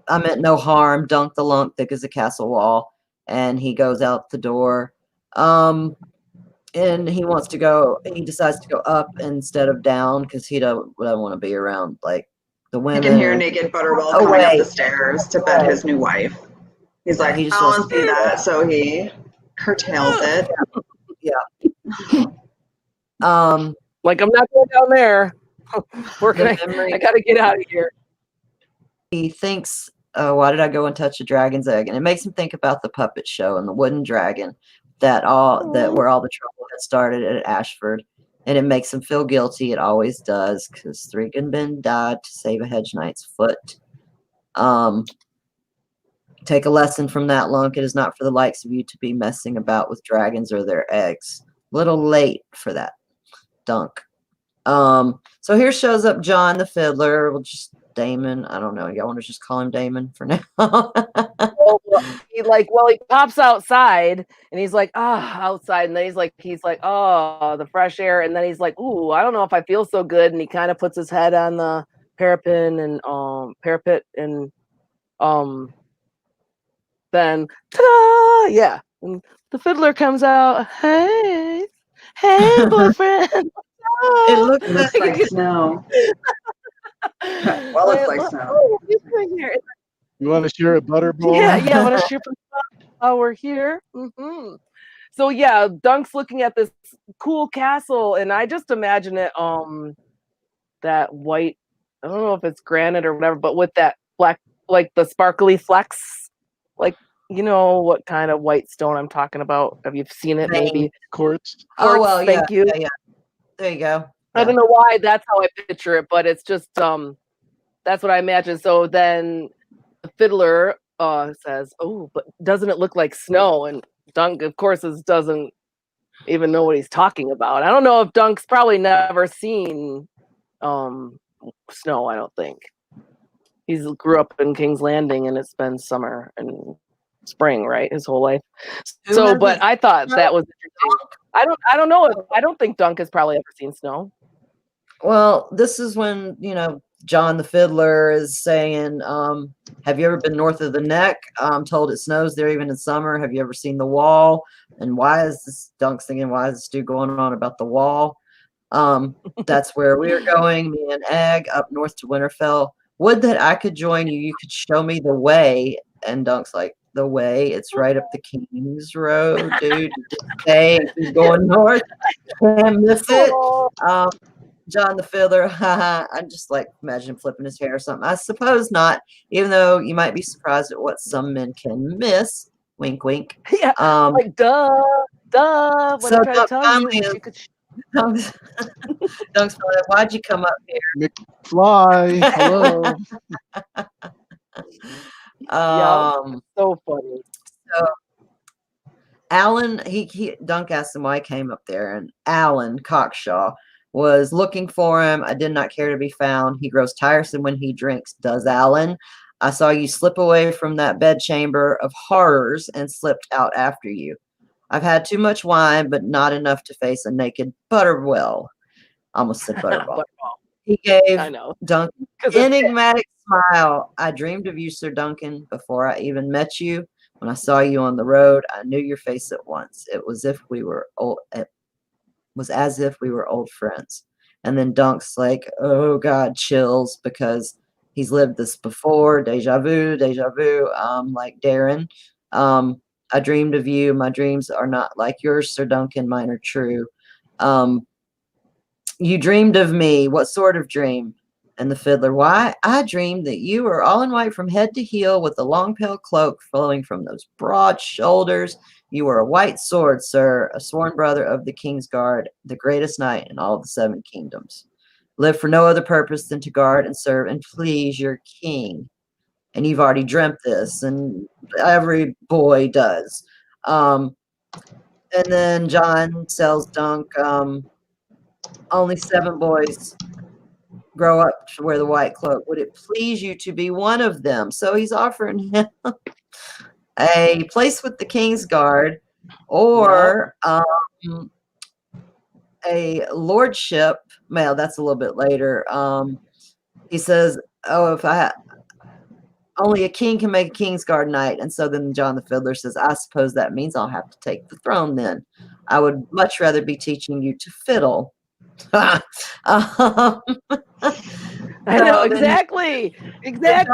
meant no harm. Dunk the lunk, thick as a castle wall. And he goes out the door. And he wants to go, he decides to go up instead of down because he don't want to be around the women. You can hear naked Butterwell coming up the stairs to bed his new wife. He's like, I don't see that. So he curtails it. Yeah. I'm not going down there. I gotta get out of here. He thinks, why did I go and touch a dragon's egg? And it makes him think about the puppet show and the wooden dragon that where all the trouble had started at Ashford. And it makes him feel guilty. It always does, because Thregenben died to save a hedge knight's foot. Take a lesson from that, lunk. It is not for the likes of you to be messing about with dragons or their eggs. Little late for that, Dunk. So here shows up John the Fiddler. Well, just Damon. I don't know. Y'all want to just call him Damon for now? he pops outside and he's like, outside. And then he's like, oh, the fresh air. And then he's like, ooh, I don't know if I feel so good. And he kind of puts his head on the parapet and then ta-da! Yeah. And the fiddler comes out. Hey, boyfriend. It looks like snow. Well, it's like snow. Oh, he's doing here. You want to share a butterball? Yeah, I want to share some stuff while we're here. Mm-hmm. So yeah, Dunk's looking at this cool castle, and I just imagine it that white, I don't know if it's granite or whatever, but with that black, the sparkly flecks, you know what kind of white stone I'm talking about. Have you seen it? Maybe Quartz. Oh well, thank you. Yeah. There you go. I don't know why that's how I picture it, but it's just that's what I imagine. So then the fiddler says, "Oh, but doesn't it look like snow?" And Dunk, of course, doesn't even know what he's talking about. I don't know if Dunk's probably never seen snow. I don't think he's grew up in King's Landing, and it's been summer and spring, right, his whole life. So, but I thought that was interesting. I don't know. I don't think Dunk has probably ever seen snow. Well, this is when, John the Fiddler is saying, have you ever been north of the Neck? I'm told it snows there even in summer. Have you ever seen the Wall? And why is this, Dunk's thinking, why is this dude going on about the Wall? That's where we're going, me and Egg, up north to Winterfell. Would that I could join you. You could show me the way. And Dunk's like, the way? It's right up the King's Road, dude. Just stay and keep going north. Can't miss it. John the Fiddler, I just like imagine him flipping his hair or something. I suppose not, even though you might be surprised at what some men can miss. Wink, wink. Yeah, like duh. What so I'm trying to tell you. Dunk's like, why'd you come up here? McFly, hello. So funny. So Alan, Dunk asked him why he came up there, and Alan Cockshaw was looking for him. I did not care to be found. He grows tiresome when he drinks, does Alan. I saw you slip away from that bedchamber of horrors and slipped out after you. I've had too much wine, but not enough to face a naked Butterwell. I almost said Butterball. He gave Duncan an enigmatic smile. I dreamed of you, Sir Duncan, before I even met you. When I saw you on the road, I knew your face at once. It was if we were old. Was as if we were old friends. And then Dunk's like, oh God, chills, because he's lived this before. Deja vu, like Darren. I dreamed of you. My dreams are not like yours, Sir Duncan. Mine are true. You dreamed of me. What sort of dream? And the fiddler, why? I dreamed that you were all in white from head to heel with a long pale cloak flowing from those broad shoulders. You were a white sword, sir, a sworn brother of the King's Guard, the greatest knight in all the 7 kingdoms. Live for no other purpose than to guard and serve and please your king. And you've already dreamt this, and every boy does. And then John tells Dunk, only 7 boys grow up to wear the white cloak. Would it please you to be one of them? So he's offering him a place with the King's Guard, or a lordship. Well, that's a little bit later. He says, "Oh, only a king can make a King's Guard knight." And so then John the Fiddler says, "I suppose that means I'll have to take the throne. Then I would much rather be teaching you to fiddle." I know exactly. Yeah,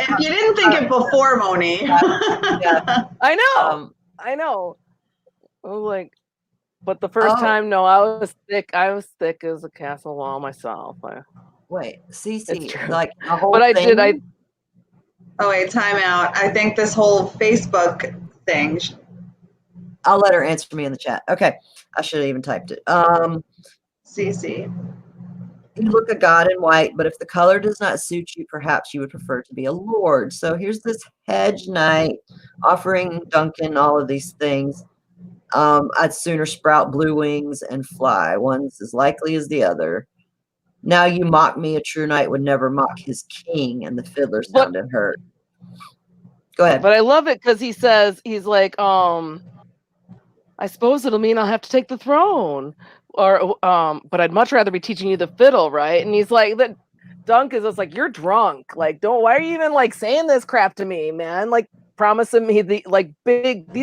if you didn't think it before, Moni. I know. I was like, but the first time, no, I was thick as a castle wall myself. Wait, Cece, like a whole but I thing? did. Oh wait, time out. I think this whole Facebook thing. I'll let her answer me in the chat. Okay. I should have even typed it. CC. You look a god in white, but if the color does not suit you, perhaps you would prefer to be a lord. So here's this hedge knight offering Duncan all of these things. I'd sooner sprout blue wings and fly. One's as likely as the other. Now you mock me. A true knight would never mock his king. And the fiddler sounded hurt. Go ahead. But I love it because he says, he's like, I suppose it'll mean I'll have to take the throne, or but I'd much rather be teaching you the fiddle, right? And he's like, that Dunk is just like, you're drunk. Like, why are you even like saying this crap to me, man? Like promising me these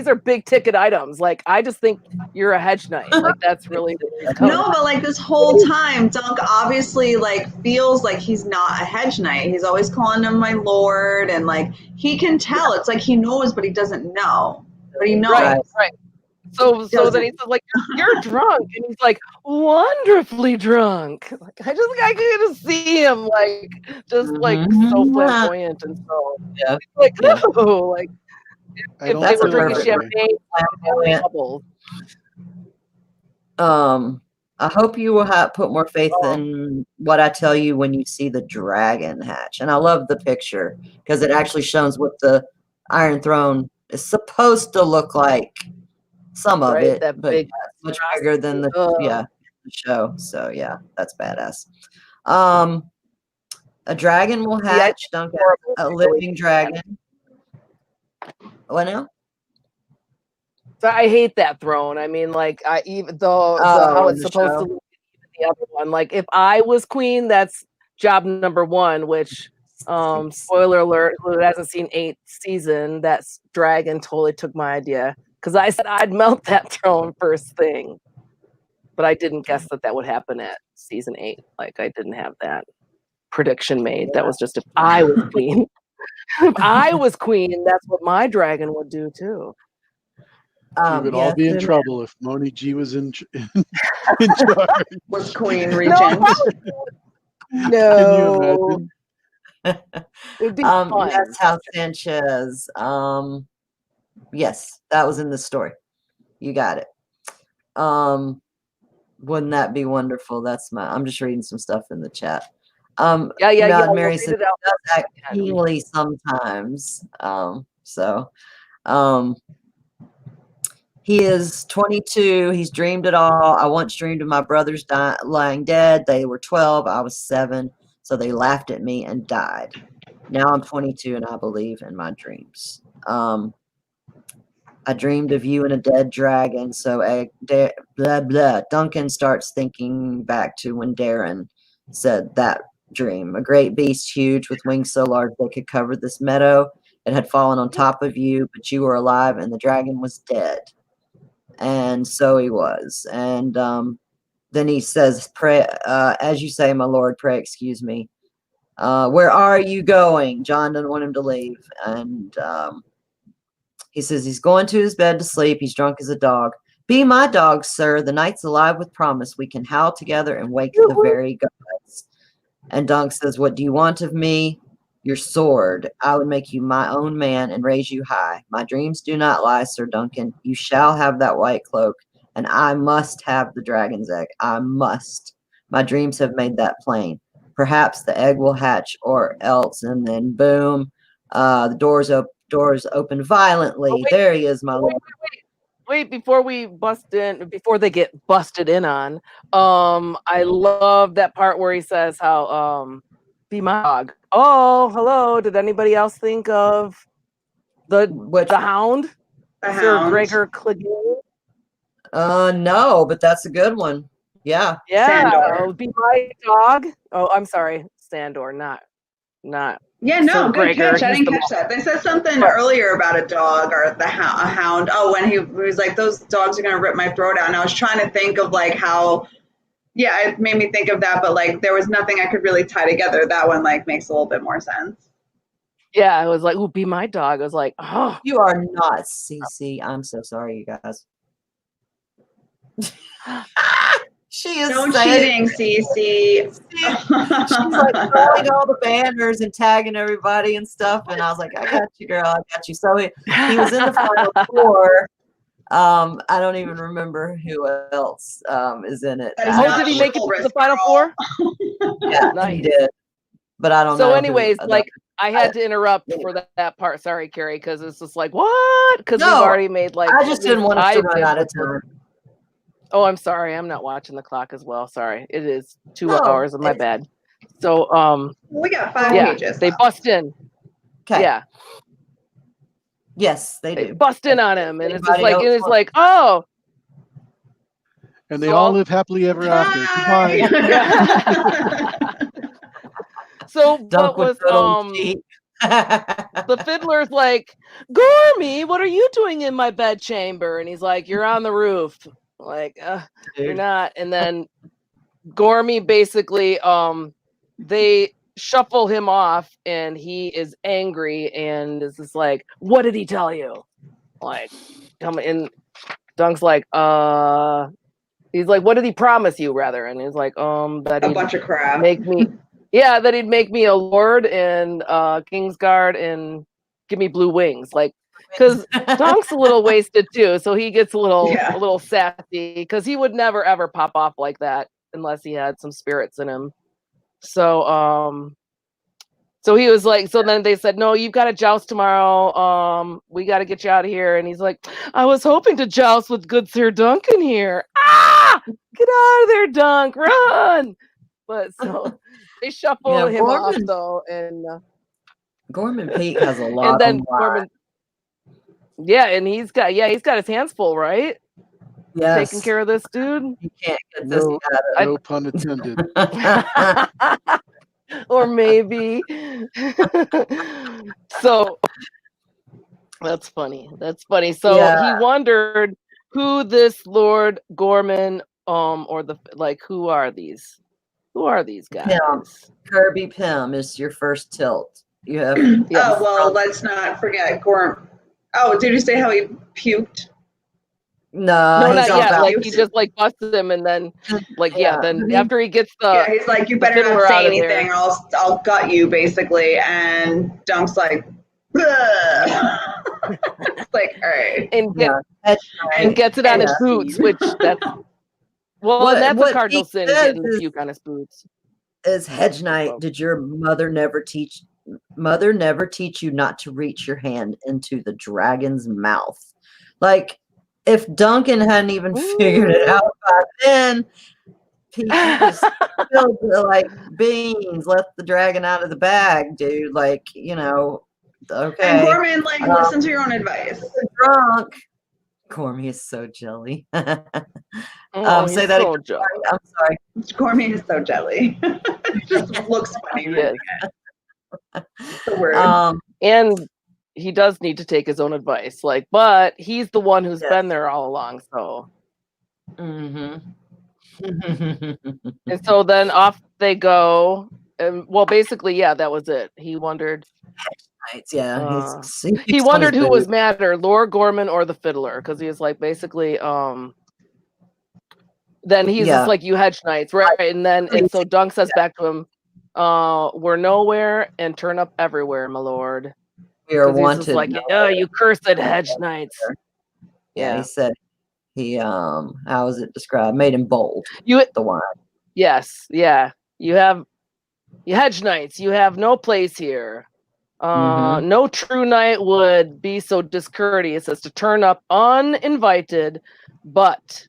are big ticket items. Like, I just think you're a hedge knight. Like, that's really no, but like this whole time, Dunk obviously like feels like he's not a hedge knight. He's always calling him my lord, and like he can tell. It's like he knows, but he doesn't know. But he knows. Right. So then he says, like, you're drunk. And he's like, wonderfully drunk. Like, I could just see him, like, just, like, so flamboyant and so, like, no, like, if they were drinking champagne, bubbles. I hope you will put more faith in what I tell you when you see the dragon hatch. And I love the picture because it actually shows what the Iron Throne is supposed to look like. Some of it, that but big much bigger than the the show. So yeah, that's badass. A dragon will hatch, Duncan. A living dragon. What now? So I hate that throne. I mean, like, even though how it's supposed to look the other one. Like, if I was queen, that's job number one. Which, spoiler alert, who hasn't seen 8th season, that dragon totally took my idea because I said I'd melt that throne first thing, but I didn't guess that would happen at season 8. Like, I didn't have that prediction made. That was just if I was queen. If I was queen, that's what my dragon would do too. We would all be in trouble if Moni G was in charge. Was queen regent. No. It would be fun. Yes, House Sanchez. Yes, that was in the story. You got it. Wouldn't that be wonderful? I'm just reading some stuff in the chat. Yeah. Mary said does act keenly sometimes. He is 22. He's dreamed it all. I once dreamed of my brothers lying dead. They were 12. I was 7. So they laughed at me and died. Now I'm 22 and I believe in my dreams. I dreamed of you and a dead dragon. So blah, blah. Duncan starts thinking back to when Darren said that dream. A great beast, huge, with wings so large they could cover this meadow. It had fallen on top of you, but you were alive and the dragon was dead. And so he was. And then he says, pray, as you say, my lord, pray, excuse me. Where are you going? John doesn't want him to leave. And he says he's going to his bed to sleep. He's drunk as a dog. Be my dog, sir. The night's alive with promise. We can howl together and wake the very gods. And Dunk says, what do you want of me? Your sword. I would make you my own man and raise you high. My dreams do not lie, Sir Duncan. You shall have that white cloak, and I must have the dragon's egg. I must. My dreams have made that plain. Perhaps the egg will hatch, or else, and then boom, the doors open violently. There he is, my lord. Wait, before they get busted in on, I love that part where he says how be my dog. Oh, hello. Did anybody else think of the Hound? Sir Gregor Clegane? No, but that's a good one. Yeah. Yeah. Sandor. Be my dog. Oh, I'm sorry. Sandor, not. Yeah, no, good catch. I didn't catch that. They said something earlier about a dog or a hound. Oh, when he was like, those dogs are going to rip my throat out. And I was trying to think of like how, yeah, it made me think of that. But like, there was nothing I could really tie together. That one like makes a little bit more sense. Yeah, I was like, "Ooh, be my dog." I was like, "Oh, you are not CC." I'm so sorry, you guys. She is no cheating, CC. She's like throwing all the banners and tagging everybody and stuff, and I was like, "I got you, girl. I got you." So he was in the final 4. I don't even remember who else is in it. Oh, did he make it to the final 4? Yeah, nice. He did. But I don't know. So, anyways, like I had to interrupt for that part. Sorry, Carrie, because it's just like what? Because we've already made like. I just didn't want us to run out of time. Oh, I'm sorry. I'm not watching the clock as well. Sorry. It is 2 hours of my bad. So we got 5 pages. They bust in. Okay. Yeah. Yes, they do. Bust in on him, and it's just like, oh. And they all live happily ever after. Goodbye. So what was the fiddler's like, Gormy, what are you doing in my bedchamber? And he's like, you're on the roof. Like, you're not. And then Gormy basically, they shuffle him off, and he is angry, and is just like, what did he tell you? Like, come in. Dunk's like, he's like, what did he promise you, rather? And he's like, that a bunch of crap. That he'd make me a lord in Kingsguard and give me blue wings. Like, because Dunk's a little wasted too, so he gets a Yeah. little sassy because he would never ever pop off like that unless he had some spirits in him. So so he was like, so then they said, no, you've got to joust tomorrow. We got to get you out of here. And he's like, I was hoping to joust with good Sir Duncan here. Ah, get out of there, Dunk, run. But so they shuffle him off though, and Gorman Peak has a lot. And then Gorman, and he's got his hands full, right? Yes. Taking care of this dude. You can't get this No pun intended. Or maybe. So that's funny. So he wondered who this Lord Gorman, or who are these? Who are these guys? Pym. Kirby Pym is your first tilt. You have. Oh, well, let's not forget Gorm. Oh, did you say how he puked? No, not yet. Like he just busted him, and then then after he gets the he's like, you better not say anything, or I'll gut you, basically. And Dunk's like, it's like, all right, and gets it on his boots, which that's that's a cardinal sin, getting puke on his boots. Is Hedge Knight? Did your mother never teach you not to reach your hand into the dragon's mouth? Like, if Duncan hadn't even figured it out by then, he just spilled like beans, left the dragon out of the bag, dude. Like, okay. And Gorman, listen to your own advice. Drunk. Gormy is so jelly. Say that so again. I'm sorry. Gormy is so jelly. It just looks funny. Yes. The word. And he does need to take his own advice, but he's the one who's been there all along. So, and and so then off they go, and basically, that was it. He wondered. He wondered who was madder, Lord Gorman or the fiddler, because he was basically. Then he's just like, you Hedge Knights, right? And so Dunk says back to him, "We're nowhere and turn up everywhere, my lord." We are wanted. You cursed Hedge Knights. Yeah, he said how is it described? Made him bold. The wine. Yes, yeah. You Hedge Knights, you have no place here. No true knight would be so discourteous as to turn up uninvited, but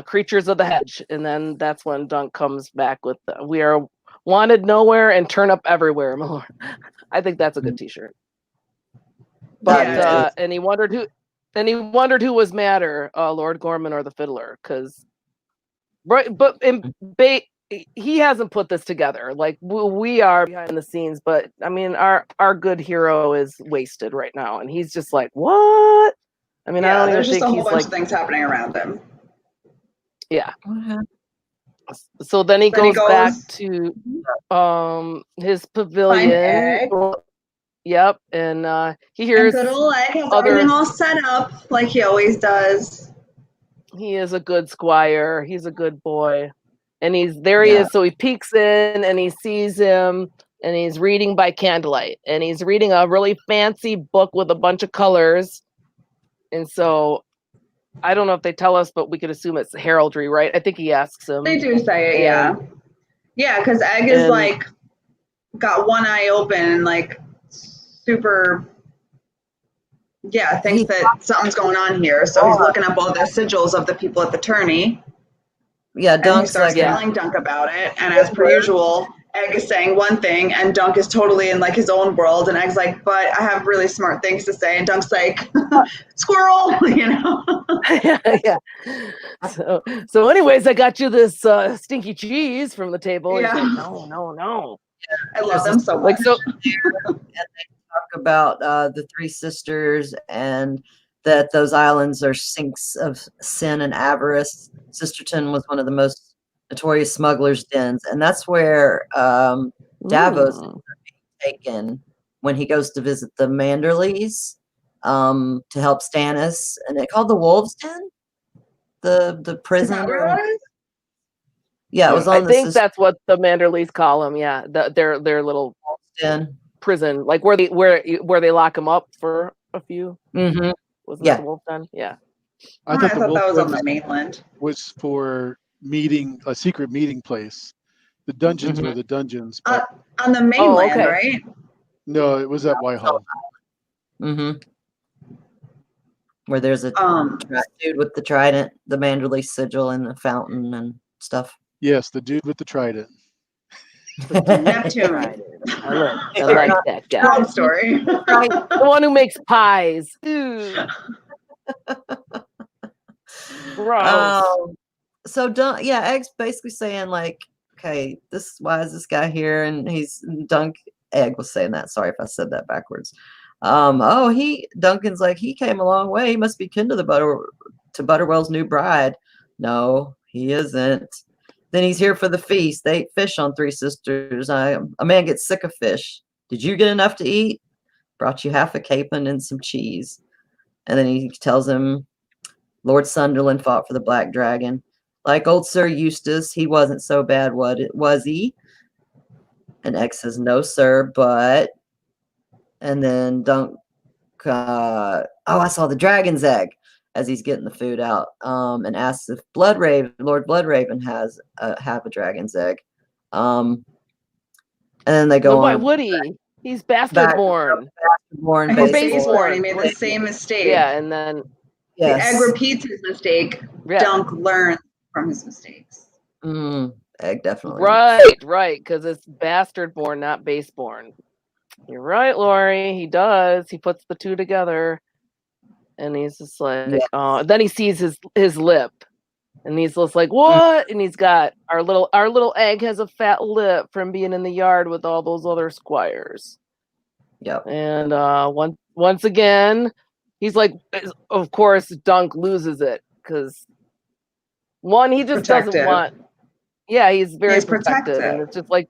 creatures of the hedge. And then that's when Dunk comes back with we are wanted nowhere and turn up everywhere, my lord. I think that's a good t-shirt. But and he wondered who was madder, Lord Gorman or the fiddler, because he hasn't put this together. We are behind the scenes, but I mean our good hero is wasted right now, and he's just like, what? I mean, I don't even think there's just a whole he's bunch of things happening around him. Yeah. So then he goes back to his pavilion. Yep, and he hears good old Egg has everything all set up like he always does. He is a good squire. He's a good boy. And he is. So he peeks in and he sees him, and he's reading by candlelight. And he's reading a really fancy book with a bunch of colors. And so I don't know if they tell us, but we could assume it's heraldry, right? I think he asks him. They do say it, yeah. Yeah, because Egg is got one eye open and super thinks that something's going on here. So he's looking up all the sigils of the people at the tourney. Yeah, Dunk starts telling Dunk about it, and as per usual, Egg is saying one thing, and Dunk is totally in his own world, and Egg's like, but I have really smart things to say, and Dunk's like, squirrel, Yeah. So anyways, I got you this stinky cheese from the table. Yeah. He's like, no. I love them so much. And they talk about the three sisters and that those islands are sinks of sin and avarice. Sisterton was one of the most notorious smugglers' dens, and that's where Davos is taken when he goes to visit the Manderleys to help Stannis, and they called the Wolves' Den, the prison. Yeah, it was on. I think that's what the Manderleys call them. Yeah, their little den prison, where they lock them up for a few. Mm-hmm. Wasn't Yeah. it the wolf den? Yeah. I I thought thought the that was wolf on den the mainland. was for meeting a secret meeting place. The dungeons Mhm. were the dungeons, but On the mainland, okay. right? no, it was at Whitehall. Mm-hmm. Where there's a Um, dude with the trident, the Manderley sigil, and the fountain and stuff. Yes, the dude with the trident. Neptune. Right. I like Sorry. that guy. Wrong story. Right. The one who makes pies. Ooh. Gross. So Egg's basically saying like, okay, why is this guy here? And Egg was saying that. Sorry if I said that backwards. Duncan's like, he came a long way. He must be kin to Butterwell's new bride. No, he isn't. Then he's here for the feast. They ate fish on Three Sisters. A man gets sick of fish. Did you get enough to eat? Brought you half a capon and some cheese. And then he tells him Lord Sunderland fought for the Black Dragon. Like old Sir Eustace, he wasn't so bad, was he? And Egg says, no, sir, but... And then Dunk... I saw the dragon's egg as he's getting the food out, and asks if Lord Bloodraven has have a dragon's egg. And then they go Why on. would he? He's bastard born. Born, He's basically. baby born. He made the same mistake. Yeah, and then The egg repeats his mistake. yeah. Dunk learns from his mistakes. Egg definitely. Right, because it's bastard born, not base born. You're right, Lori. He does. He puts the two together, and he's just like, then he sees his lip, and he's just like, what? And he's got our little egg has a fat lip from being in the yard with all those other squires. Yep. And once again, he's like, of course, Dunk loses it because he just doesn't want. Yeah, he's very protective, and it's just like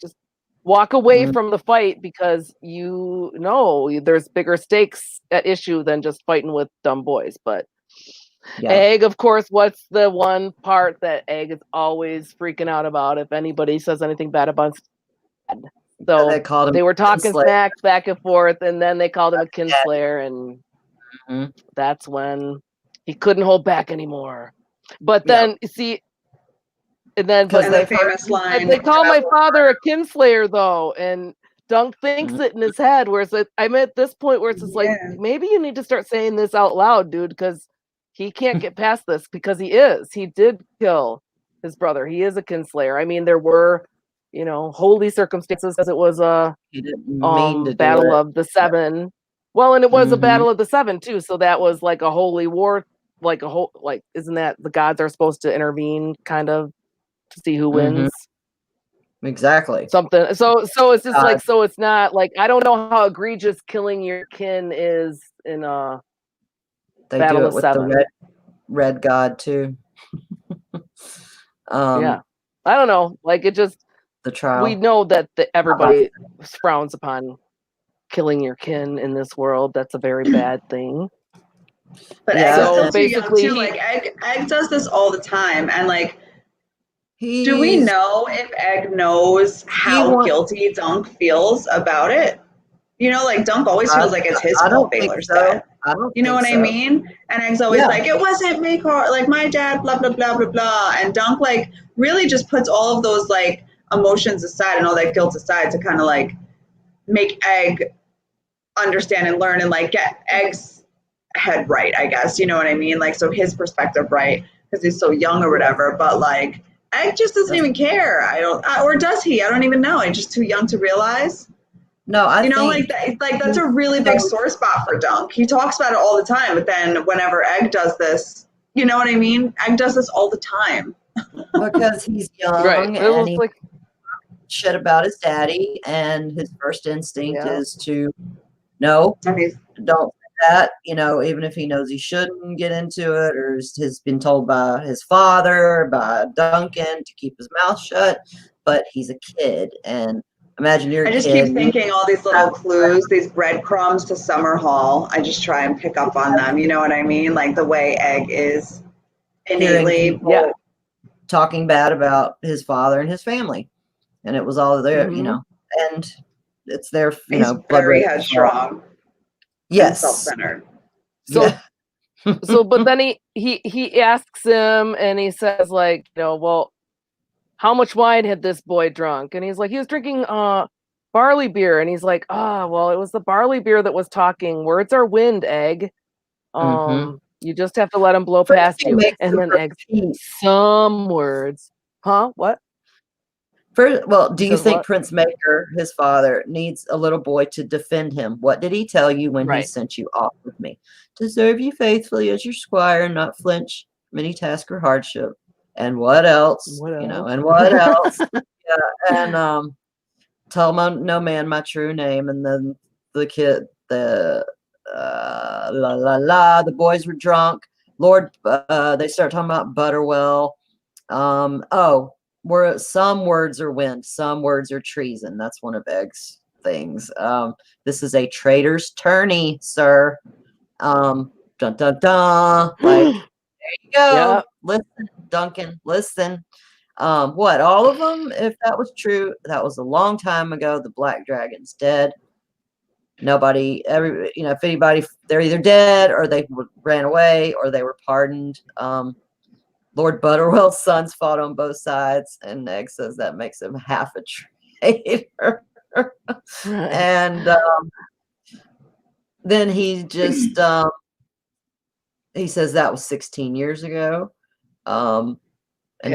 walk away from the fight because you know there's bigger stakes at issue than just fighting with dumb boys. But Egg, of course, what's the one part that Egg is always freaking out about if anybody says anything bad about him? So they were talking smack back and forth, and then they called him a kinslayer, and that's when he couldn't hold back anymore. But then see. And then, but the famous line, they call my father a kinslayer, though, and Dunk thinks it in his head. Where it's like, I'm at this point where it's just like, maybe you need to start saying this out loud, dude, because he can't get past this because he did kill his brother. He is a kinslayer. I mean, there were, holy circumstances because it was a battle of the seven. Well, and it was a battle of the seven too. So that was like a holy war, isn't that the gods are supposed to intervene, kind of? To see who wins. Exactly. Something. So it's just like, so it's not like, I don't know how egregious killing your kin is in they Battle do it of with Seven. the red god too. Yeah. I don't know. Like it just, the trial. We know that everybody frowns upon killing your kin in this world. That's a very bad thing. But Egg is still basically too young, too. Like Egg does this all the time, and like, do we know if Egg knows how guilty Dunk feels about it? Like Dunk always feels like it's his fault Baylor's dead. You know what I mean? And Egg's always like, it wasn't me, like my dad, blah, blah, blah, blah, blah. And Dunk like really just puts all of those like emotions aside and all that guilt aside to kind of like make Egg understand and learn and like get Egg's head right, I guess. You know what I mean? Like, so his perspective right, because he's so young or whatever. But like, Egg just doesn't even care. Or does he? I don't even know. He's just too young to realize. No, I think like that. Like that's a really big sore spot for Dunk. He talks about it all the time, but then whenever Egg does this, you know what I mean? Egg does this all the time because he's young and he shit about his daddy, and his first instinct is to don't that, even if he knows he shouldn't get into it, or has been told by his father, by Duncan, to keep his mouth shut. But he's a kid, and imagine you're a kid. I just keep thinking all these little clues, these breadcrumbs to Summerhall. I just try and pick up on them. You know what I mean? Like the way Egg is innately talking bad about his father and his family, and it was all there, and it's their, he's very headstrong. Yes. Self-centered. So Yeah. but then he asks him and he says like, well, how much wine had this boy drunk? And he's like, he was drinking barley beer. And he's like, well, it was the barley beer that was talking. Words are wind, Egg. You just have to let him blow past you. And then Egg, some words. Huh? What? First, well, do you think what? Prince Maker, his father, needs a little boy to defend him? What did he tell you when he sent you off with me? To serve you faithfully as your squire, and not flinch from any task or hardship. And what else? And what else? And tell no man my true name. And then the kid, the boys were drunk. Lord, they start talking about Butterwell. Where some words are wind, some words are treason. That's one of Egg's things. This is a traitor's tourney, sir. Dun dun dun. Like, there you go. Yep. Listen, Duncan, listen. What, all of them? If that was true, that was a long time ago. The Black Dragon's dead. Nobody, if anybody, they're either dead or they ran away or they were pardoned. Lord Butterwell's sons fought on both sides, and Egg says that makes him half a traitor. And then he just he says that was 16 years ago, and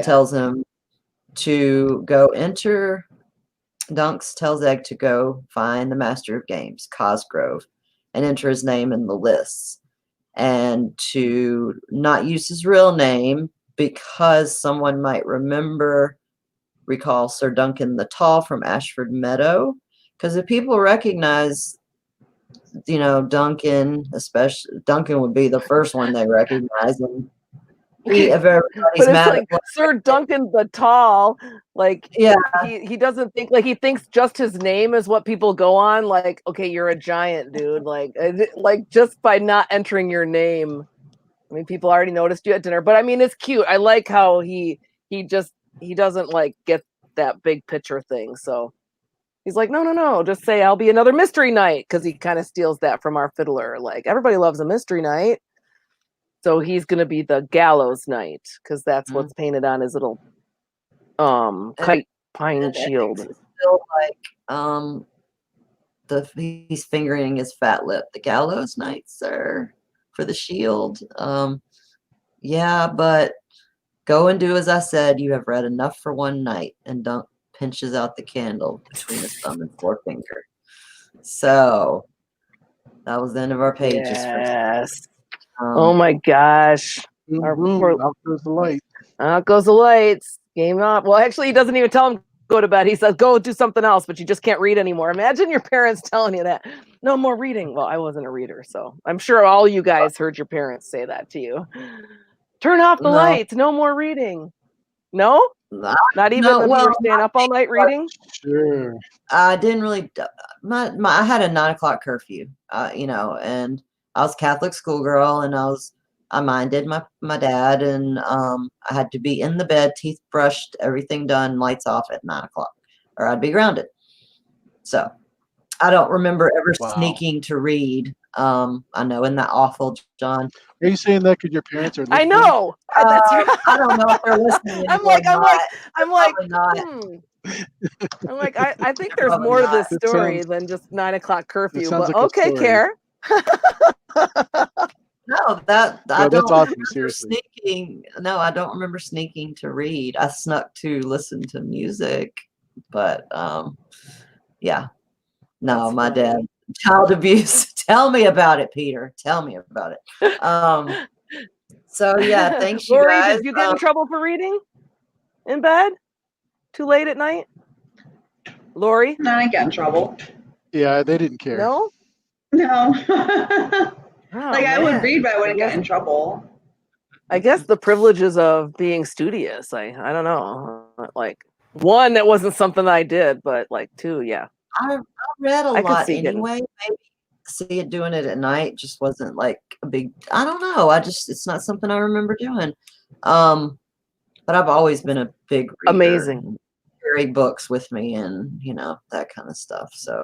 tells him to go enter. Dunks tells Egg to go find the Master of Games, Cosgrove, and enter his name in the lists, and to not use his real name, because someone might recall Sir Duncan the Tall from Ashford Meadow. Because if people recognize, Duncan, especially Duncan would be the first one they recognize. And if everybody's mad like Sir Duncan the Tall, like, he doesn't think, like, he thinks just his name is what people go on. Like, okay, you're a giant, dude. Like just by not entering your name, I mean, people already noticed you at dinner, but I mean, it's cute. I like how he doesn't like get that big picture thing. So he's like, no, just say I'll be another mystery knight, because he kind of steals that from our fiddler. Like, everybody loves a mystery knight, so he's gonna be the gallows knight, because that's what's painted on his little kite pine shield. Still like he's fingering his fat lip. The gallows knight, sir. For the shield. But go and do as I said. You have read enough for one night. And Dunk pinches out the candle between his thumb and forefinger. So that was the end of our pages. Yes. Oh my gosh. Out goes the light. Out goes the lights. Game up. Well, actually, he doesn't even tell him go to bed. He says, go do something else, but you just can't read anymore. Imagine your parents telling you that. No more reading. Well, I wasn't a reader, so I'm sure all you guys heard your parents say that to you. Turn off the lights. No more reading. No? Not even if you were staying up all night reading? Sure. I didn't really. I had a 9 o'clock curfew, and I was a Catholic schoolgirl, and I minded my dad, and I had to be in the bed, teeth brushed, everything done, lights off at 9 o'clock, or I'd be grounded. So I don't remember ever sneaking to read. I know, isn't that awful, John? Are you saying that because your parents are listening? I know. That's right. I don't know if they're listening. I'm like, I think there's Probably more to not. this story than just 9 o'clock curfew. But like a okay, story. Care. No, I don't that's awesome, remember seriously. sneaking. No, I don't remember sneaking to read. I snuck to listen to music, but yeah. No, That's my funny. dad, child abuse. Tell me about it, Peter. Tell me about it. So yeah, thanks you Lori, guys. did you get in trouble for reading in bed? Too late at night? Lori? No, I didn't get in trouble. Yeah, they didn't care. No? No. Oh, I would man. read, but I wouldn't guess- get in trouble. I guess the privileges of being studious. I don't know. Like, one, that wasn't something I did, but like two, yeah. I read a I could lot see getting- anyway. Maybe see it doing it at night just wasn't like a big. I don't know. It's not something I remember doing. But I've always been a big reader. Amazing. Carry books with me, and that kind of stuff. So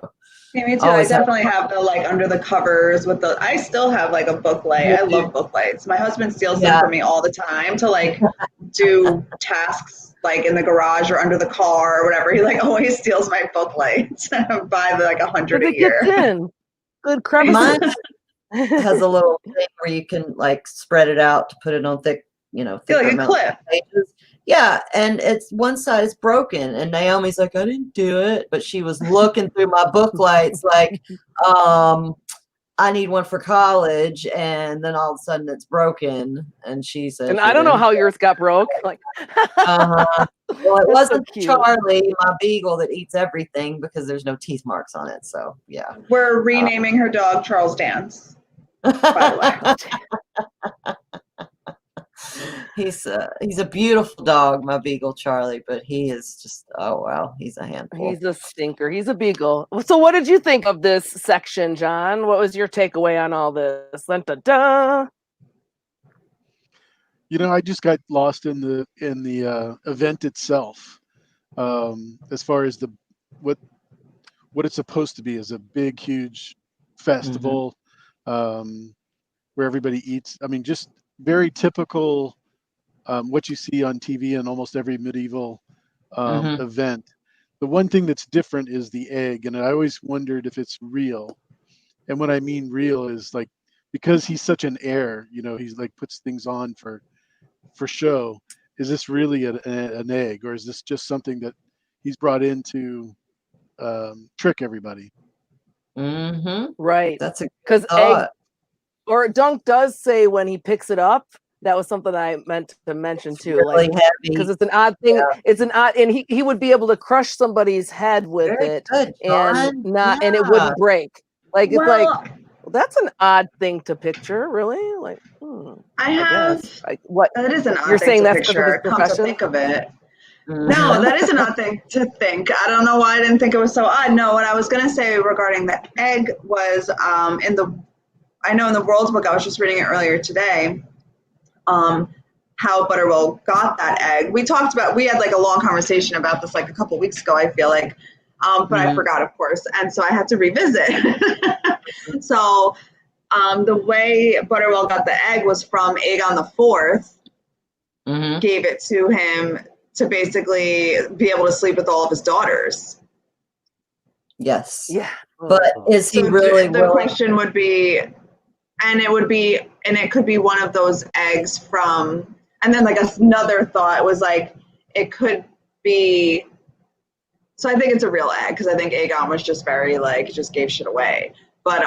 Yeah, me too. Always I have definitely have the like under the covers with the. I still have like a book light. I love book lights. My husband steals them from me all the time to like do tasks like in the garage or under the car or whatever. He like always steals my book lights. Buy like 100 a year. In. Good crevices. Mine has a little thing where you can like spread it out to put it on thick, thicker like a clip. pages. Yeah, and it's one side is broken, and Naomi's like, I didn't do it, but she was looking through my book lights like, I need one for college, and then all of a sudden it's broken, and she said, and I don't know how yours got broke. Like, well, it wasn't so Charlie, my beagle, that eats everything because there's no teeth marks on it. So yeah, we're renaming her dog Charles Dance. By the way. He's a beautiful dog, my beagle Charlie, but he is just, oh wow, he's a handful. He's a stinker. He's a beagle. So what did you think of this section, John? What was your takeaway on all this? Dun-dun-dun. I just got lost in the event itself. As far as what it's supposed to be is a big, huge festival, where everybody eats. I mean, just very typical. What you see on TV in almost every medieval event. The one thing that's different is the egg, and I always wondered if it's real. And what I mean real is like, because he's such an heir, he's like puts things on for show. Is this really an egg, or is this just something that he's brought in to trick everybody? Right. That's because egg, or Dunk does say when he picks it up. That was something I meant to mention too, really like because it's an odd thing. Yeah. It's an odd, and he would be able to crush somebody's head with it, and and it wouldn't break. Like it's like, well, that's an odd thing to picture, really. Like I guess. Like, what that is an odd you're thing saying to that's picture. Come to think of it. No, that is an odd thing to think. I don't know why I didn't think it was so odd. No, what I was going to say regarding the egg was in the World's Book, I was just reading it earlier today. How Butterwell got that egg. We had like a long conversation about this like a couple weeks ago, I feel like, but I forgot, of course, and so I had to revisit. So the way Butterwell got the egg was from Aegon IV, gave it to him to basically be able to sleep with all of his daughters. Yes. Yeah. But is he really the question would be, and it could be one of those eggs from, and then like another thought was like, it could be, so I think it's a real egg because I think Aegon was just very like, just gave shit away. But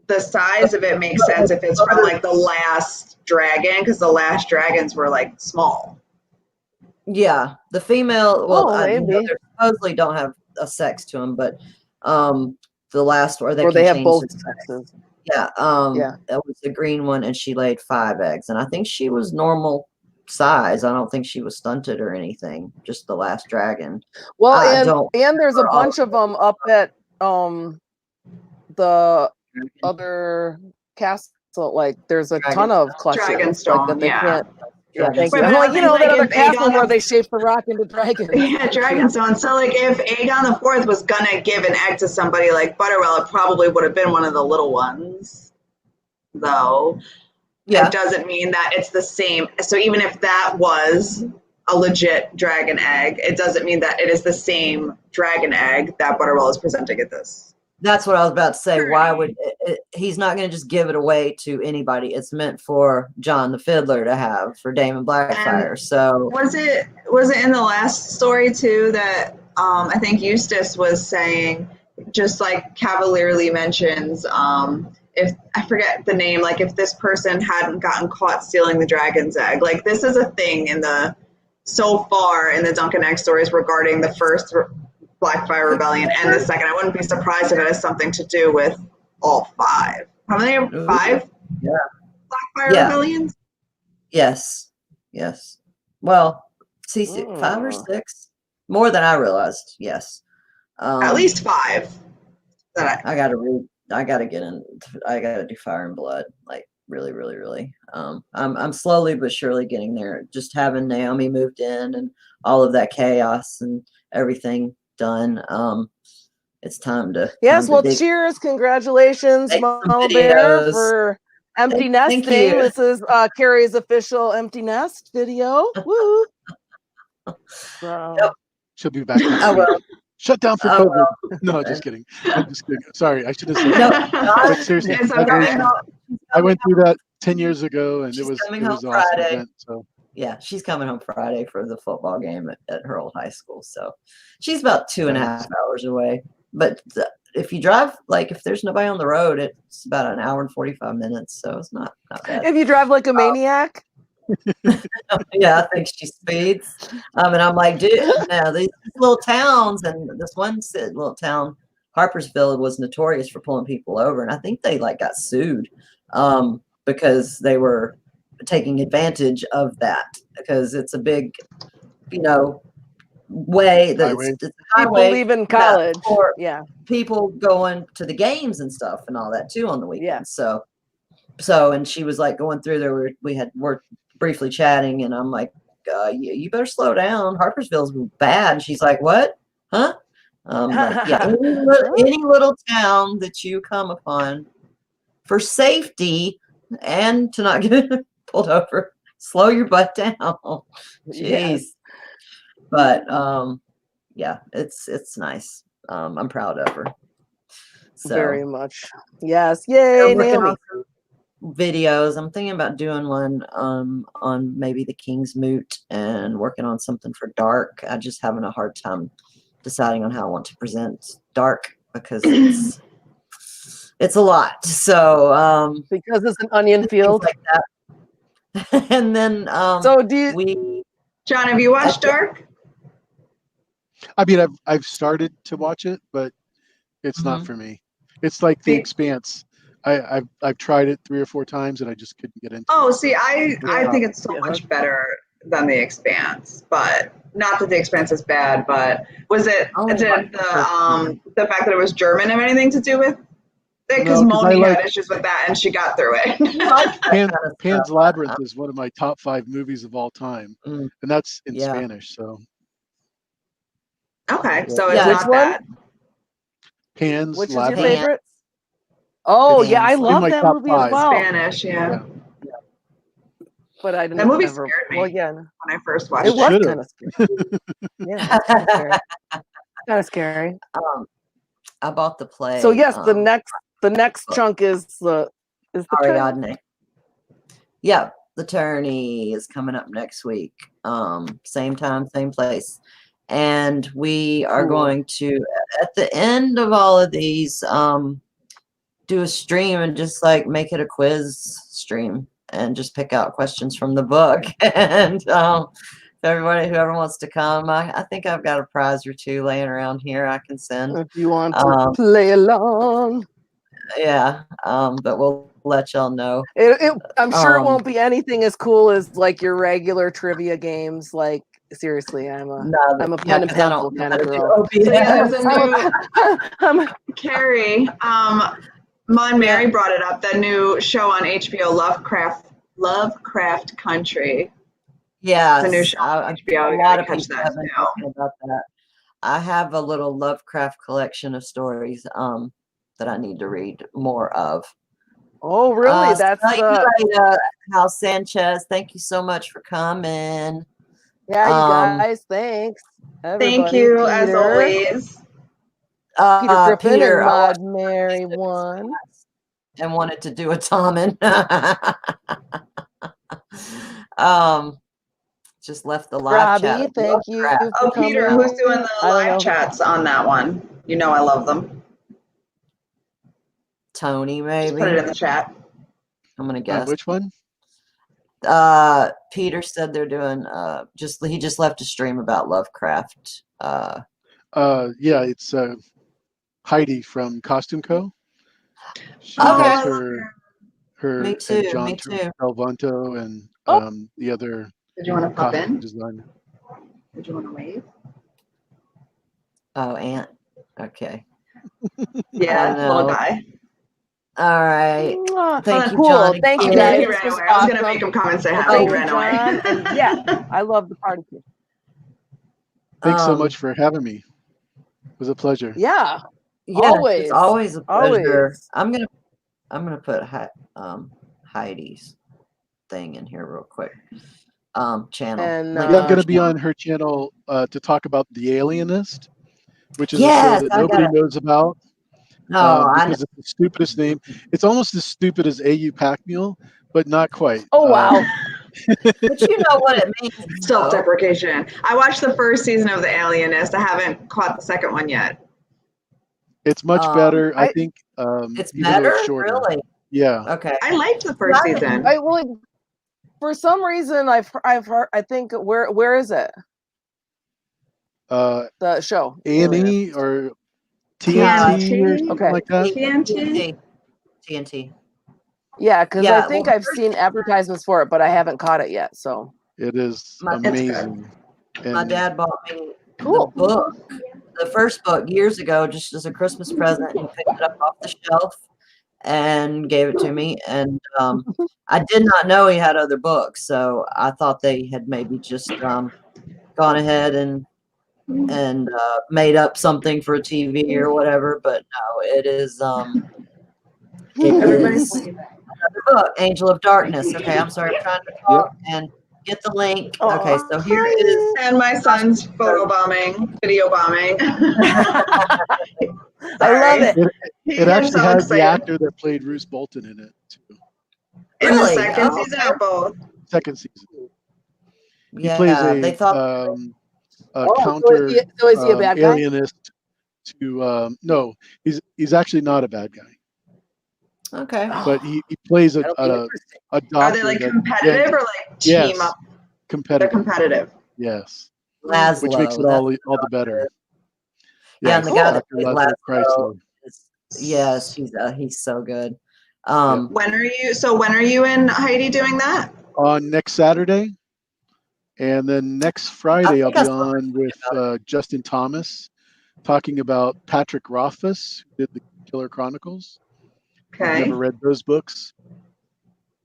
the size of it makes sense if it's from like the last dragon, because the last dragons were like small. Yeah, the female, they supposedly don't have a sex to them, but the last, or they have both sexes. Yeah, that was the green one, and she laid 5 eggs, and I think she was normal size. I don't think she was stunted or anything. Just the last dragon. Well, and there's a bunch of them up at the other castle. Like there's a ton of clutches like, that they can't. Yeah, thank you. Like, that other castle where they shaped the rock into dragons. Yeah, Dragonstone. So, like, if Aegon IV was gonna give an egg to somebody like Butterwell, it probably would have been one of the little ones, though. Yeah. It doesn't mean that it's the same. So even if that was a legit dragon egg, it doesn't mean that it is the same dragon egg that Butterwell is presenting at this. That's what I was about to say. Why would he's not going to just give it away to anybody? It's meant for John the Fiddler to have, for Daemon Blackfire. And so was it in the last story too that I think Eustace was saying, just like cavalierly mentions, if I forget the name, like if this person hadn't gotten caught stealing the dragon's egg, like this is a thing so far in the Dunk and Egg stories regarding the first Blackfire Rebellion and the second. I wouldn't be surprised if it has something to do with all 5. How many? 5? Yeah. Blackfire Rebellions? Yes. Well, see, 5 or 6? More than I realized. Yes. At least 5. I gotta get in. I gotta do Fire and Blood. Like really, really, really. I'm slowly but surely getting there. Just having Naomi moved in and all of that chaos and everything done. it's time to. Yes, time well, to dig. cheers, congratulations, Make some Mama Bear, videos. for empty Thank nesting. you. This is Carrie's official empty nest video. Woo! So, Yep. She'll be back next Oh week. well. Shut down for Oh COVID. well. No, just kidding. I'm just kidding. Sorry, I should have said No, that. But seriously, It's congratulations. okay. I went through that 10 years ago, and She's it was coming an home awesome Friday. event. So Yeah, she's coming home Friday for the football game at her old high school. So she's about 2.5 hours away. But if you drive, like if there's nobody on the road, it's about an hour and 45 minutes. So it's not bad. if you drive like a maniac, Yeah, I think she speeds. And I'm like, dude, now these little towns, and this one little town, Harpersville, was notorious for pulling people over, and I think they like got sued because they were taking advantage of that, because it's a big, way that Highway. it's a people highway leaving college. for Yeah. people going to the games and stuff and all that too on the weekends. Yeah. So, and she was like going through there. We're briefly chatting, and I'm like, you better slow down. Harpersville's bad. And she's like, what? Huh? Like, yeah, any little town that you come upon for safety and to not get pulled over, slow your butt down. Jeez. Yes. But yeah, it's nice. I'm proud of her. So Very much. Yes. Yay, I'm working Naomi. on some videos. I'm thinking about doing one on maybe the King's Moot, and working on something for Dark. I'm just having a hard time deciding on how I want to present Dark, because it's a lot. So Because it's an onion field. like that. And then So do you John, have you watched Dark? I mean, I've started to watch it, but it's not for me. It's like The Expanse. I've tried it 3 or 4 times, and I just couldn't get into Oh, it. see, I think it's so much better than The Expanse, but not that The Expanse is bad. But did the fact that it was German have anything to do with it? Because No, 'cause Moni I had like- issues with that, and she got through it. Pan's Labyrinth is one of my top 5 movies of all time, Mm. and that's in Yeah. Spanish. So Okay, so Yeah. it's Which not one? bad. Pan's which is your Labyrinth. favorite? Oh It's yeah, I in love my that top movie as 5. well. Spanish, yeah. But I didn't That movie ever. scared me. Well, yeah, When I first watched it was should've. kind of scary. Yeah, kind of scary. I bought the play. So yes, the next chunk is the tourney. Ariadne. Yeah, the tourney is coming up next week. Same time, same place. And we are Cool. going to, at the end of all of these, do a stream and just like make it a quiz stream and just pick out questions from the book. And whoever wants to come, I think I've got a prize or 2 laying around here I can send. If you want to play along. Yeah, but we'll let y'all know. I'm sure it won't be anything as cool as like your regular trivia games. Like seriously, I'm a pen and pencil kind of girl. So yeah, there's a I'm new Carrie. Mon Mary brought it up. That new show on HBO, Lovecraft Country. Yeah, It's a new show on HBO. A You lot gotta of catch people that have been too. talking about that. I have a little Lovecraft collection of stories that I need to read more of. Oh, really? That's Hal Sanchez. Thank you so much for coming. Yeah, you guys. Thanks. Thank you, Peter. as always. Peter Griffin Peter, and Maud Mary won. And wanted to do a Tommen. Just left the live Robbie, chat. thank you. Lovecraft. Oh, Peter, coming. who's doing the I don't know. live chats on that one? You know I love them. Tony, Just maybe. put it in the chat. I'm gonna guess. Which one? Peter said they're doing he just left a stream about Lovecraft. Yeah, it's Heidi from Costume Co. She Okay. has her Me too, and John me too. Salvanto and the other Did you want to pop costume in? designer. Did you want to wave? Oh, Aunt. Okay. Yeah, Oh, little no. guy. All right. Mwah. Thank you, Cool. John. Thank you, Oh, guys. he This ran was away. I was going to awesome. make him come and say Well, hi. He thank you, ran away. John. And yeah, I love the party. Thanks so much for having me. It was a pleasure. Yeah. Yes, Always. it's always a pleasure. Always. I'm gonna put Heidi's thing in here real quick. Channel. And Yeah, I'm going to be on her channel to talk about The Alienist, which is a show Yes, that I nobody got it. knows about No, I know. because it's the stupidest name. It's almost as stupid as A.U. Pac-Mule, but not quite. Oh wow. But you know what it means. though. Self-deprecation. I watched the first season of The Alienist. I haven't caught the second one yet. It's much better, I think. It's even though better, it's shorter. really. Yeah. Okay. I liked the first season. Well, for some reason I've heard, I think where is it? The show. A&E or TNT? or something like that. TNT. Yeah, because Yeah, I think well, I've seen advertisements for it, but I haven't caught it yet. So It is My- amazing. My And dad bought me Cool. the book, the first book years ago, just as a Christmas present. He picked it up off the shelf and gave it to me. And I did not know he had other books, so I thought they had maybe just gone ahead and made up something for a TV or whatever. But no, it is another book, Angel of Darkness. Okay, I'm sorry, I'm trying to talk and get the link. Okay, so here is. And my son's video bombing. I love it. it actually has the actor that played Bruce Bolton in it too. In the Really? second Oh, season or both? Second season. He Yeah, plays they thought. a Oh, counter so is he a bad guy? alienist to no, he's actually not a bad guy. Okay. But he plays a That'll be interesting. doctor. Are they like that- competitive or like team yes, up? They're competitive. competitive. Yes, Laszlo. which makes it all the better. Yeah, and the guy that Dr. plays Laszlo Laszlo Chrysler. yes, he's so good. When are you and Heidi doing that? On next Saturday, and then next Friday I'll think I be saw on with Justin Thomas, talking about Patrick Rothfuss, who did the Killer Chronicles. Okay. Never read those books.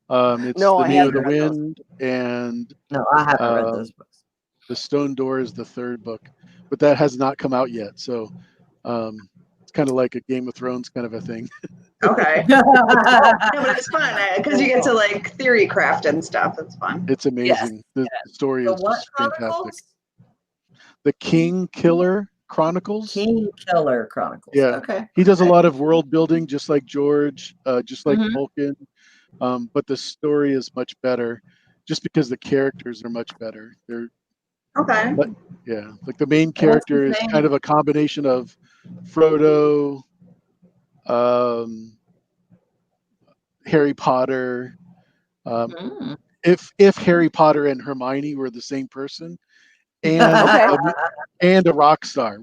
It's No, The I Name of haven't the read those. Wind and No, I haven't read those books. The Stone Door is the third book, but that has not come out yet. So it's kind of like a Game of Thrones kind of a thing. Okay. No, but it's fun because you get to like theory craft and stuff. It's fun. It's amazing. The story The is what just fantastic. Chronicles? The King Killer Chronicles. King Killer Chronicles. Yeah. Okay. He does a lot of world building, just like George, just like Mhm. Tolkien. But the story is much better, just because the characters are much better. They're Okay. yeah, like the main character is kind of a combination of Frodo, Harry Potter. Mm. If Harry Potter and Hermione were the same person, and Okay. and a rock star,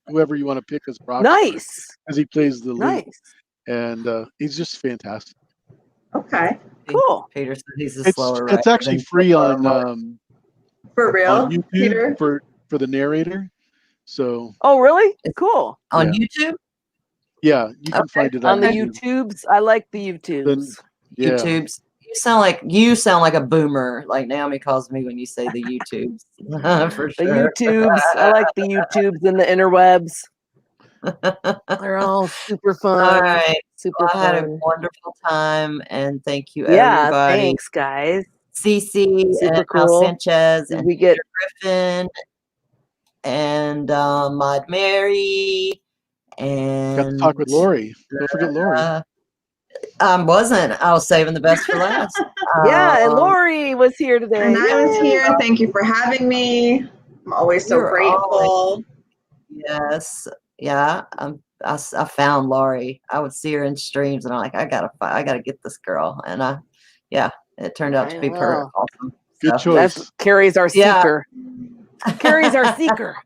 whoever you want to pick as rock star, Nice. because he plays the lead, Nice. and he's just fantastic. Okay. Cool. Peter said he's a slower It's writer actually than free George on Orwell. For real, on YouTube Peter? for the narrator. So Oh, really? Cool. On Yeah. YouTube. yeah, you can Okay. find it On the YouTube. YouTubes, I like the YouTubes. Yeah. YouTubes. You sound like a boomer. Like Naomi calls me when you say the YouTubes. For The sure. YouTubes. I like the YouTubes and the interwebs. They're all super fun. All right. Super Well, I had a fun. wonderful time, and thank you, Yeah, everybody. thanks, guys. Cece Super and Al cool. Sanchez Did and we get Griffin and Maud Mary and Got to talk with Lori. Don't forget Lori. I was saving the best for last. yeah, and Lori was here today. And I was Yay. here. Thank you for having me. I'm always so You're grateful. Yes. Yeah. I found Laurie. I would see her in streams, and I'm like, I gotta get this girl. And it turned out to be I perfect. know. Awesome. Good So, choice. That's Carrie's our Yeah. seeker. Carrie's our seeker.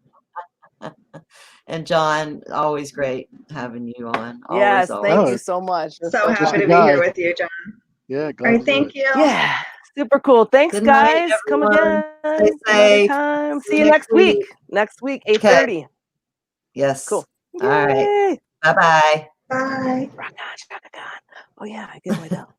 And John, always great having you on. Yes, Always. thank Oh, you so much. That's So so happy fun. to be guy. here with you, John. Yeah, All glad right, to do thank it. you. Yeah, super cool. Thanks, Good night, guys. Come everyone. again. Stay Another safe. time. See See you you next next week. week. Next week, 8:30. Yes. Cool. All right. Yay. Bye-bye. Bye. Rock on, Shaka Khan. Oh yeah, I get my bell.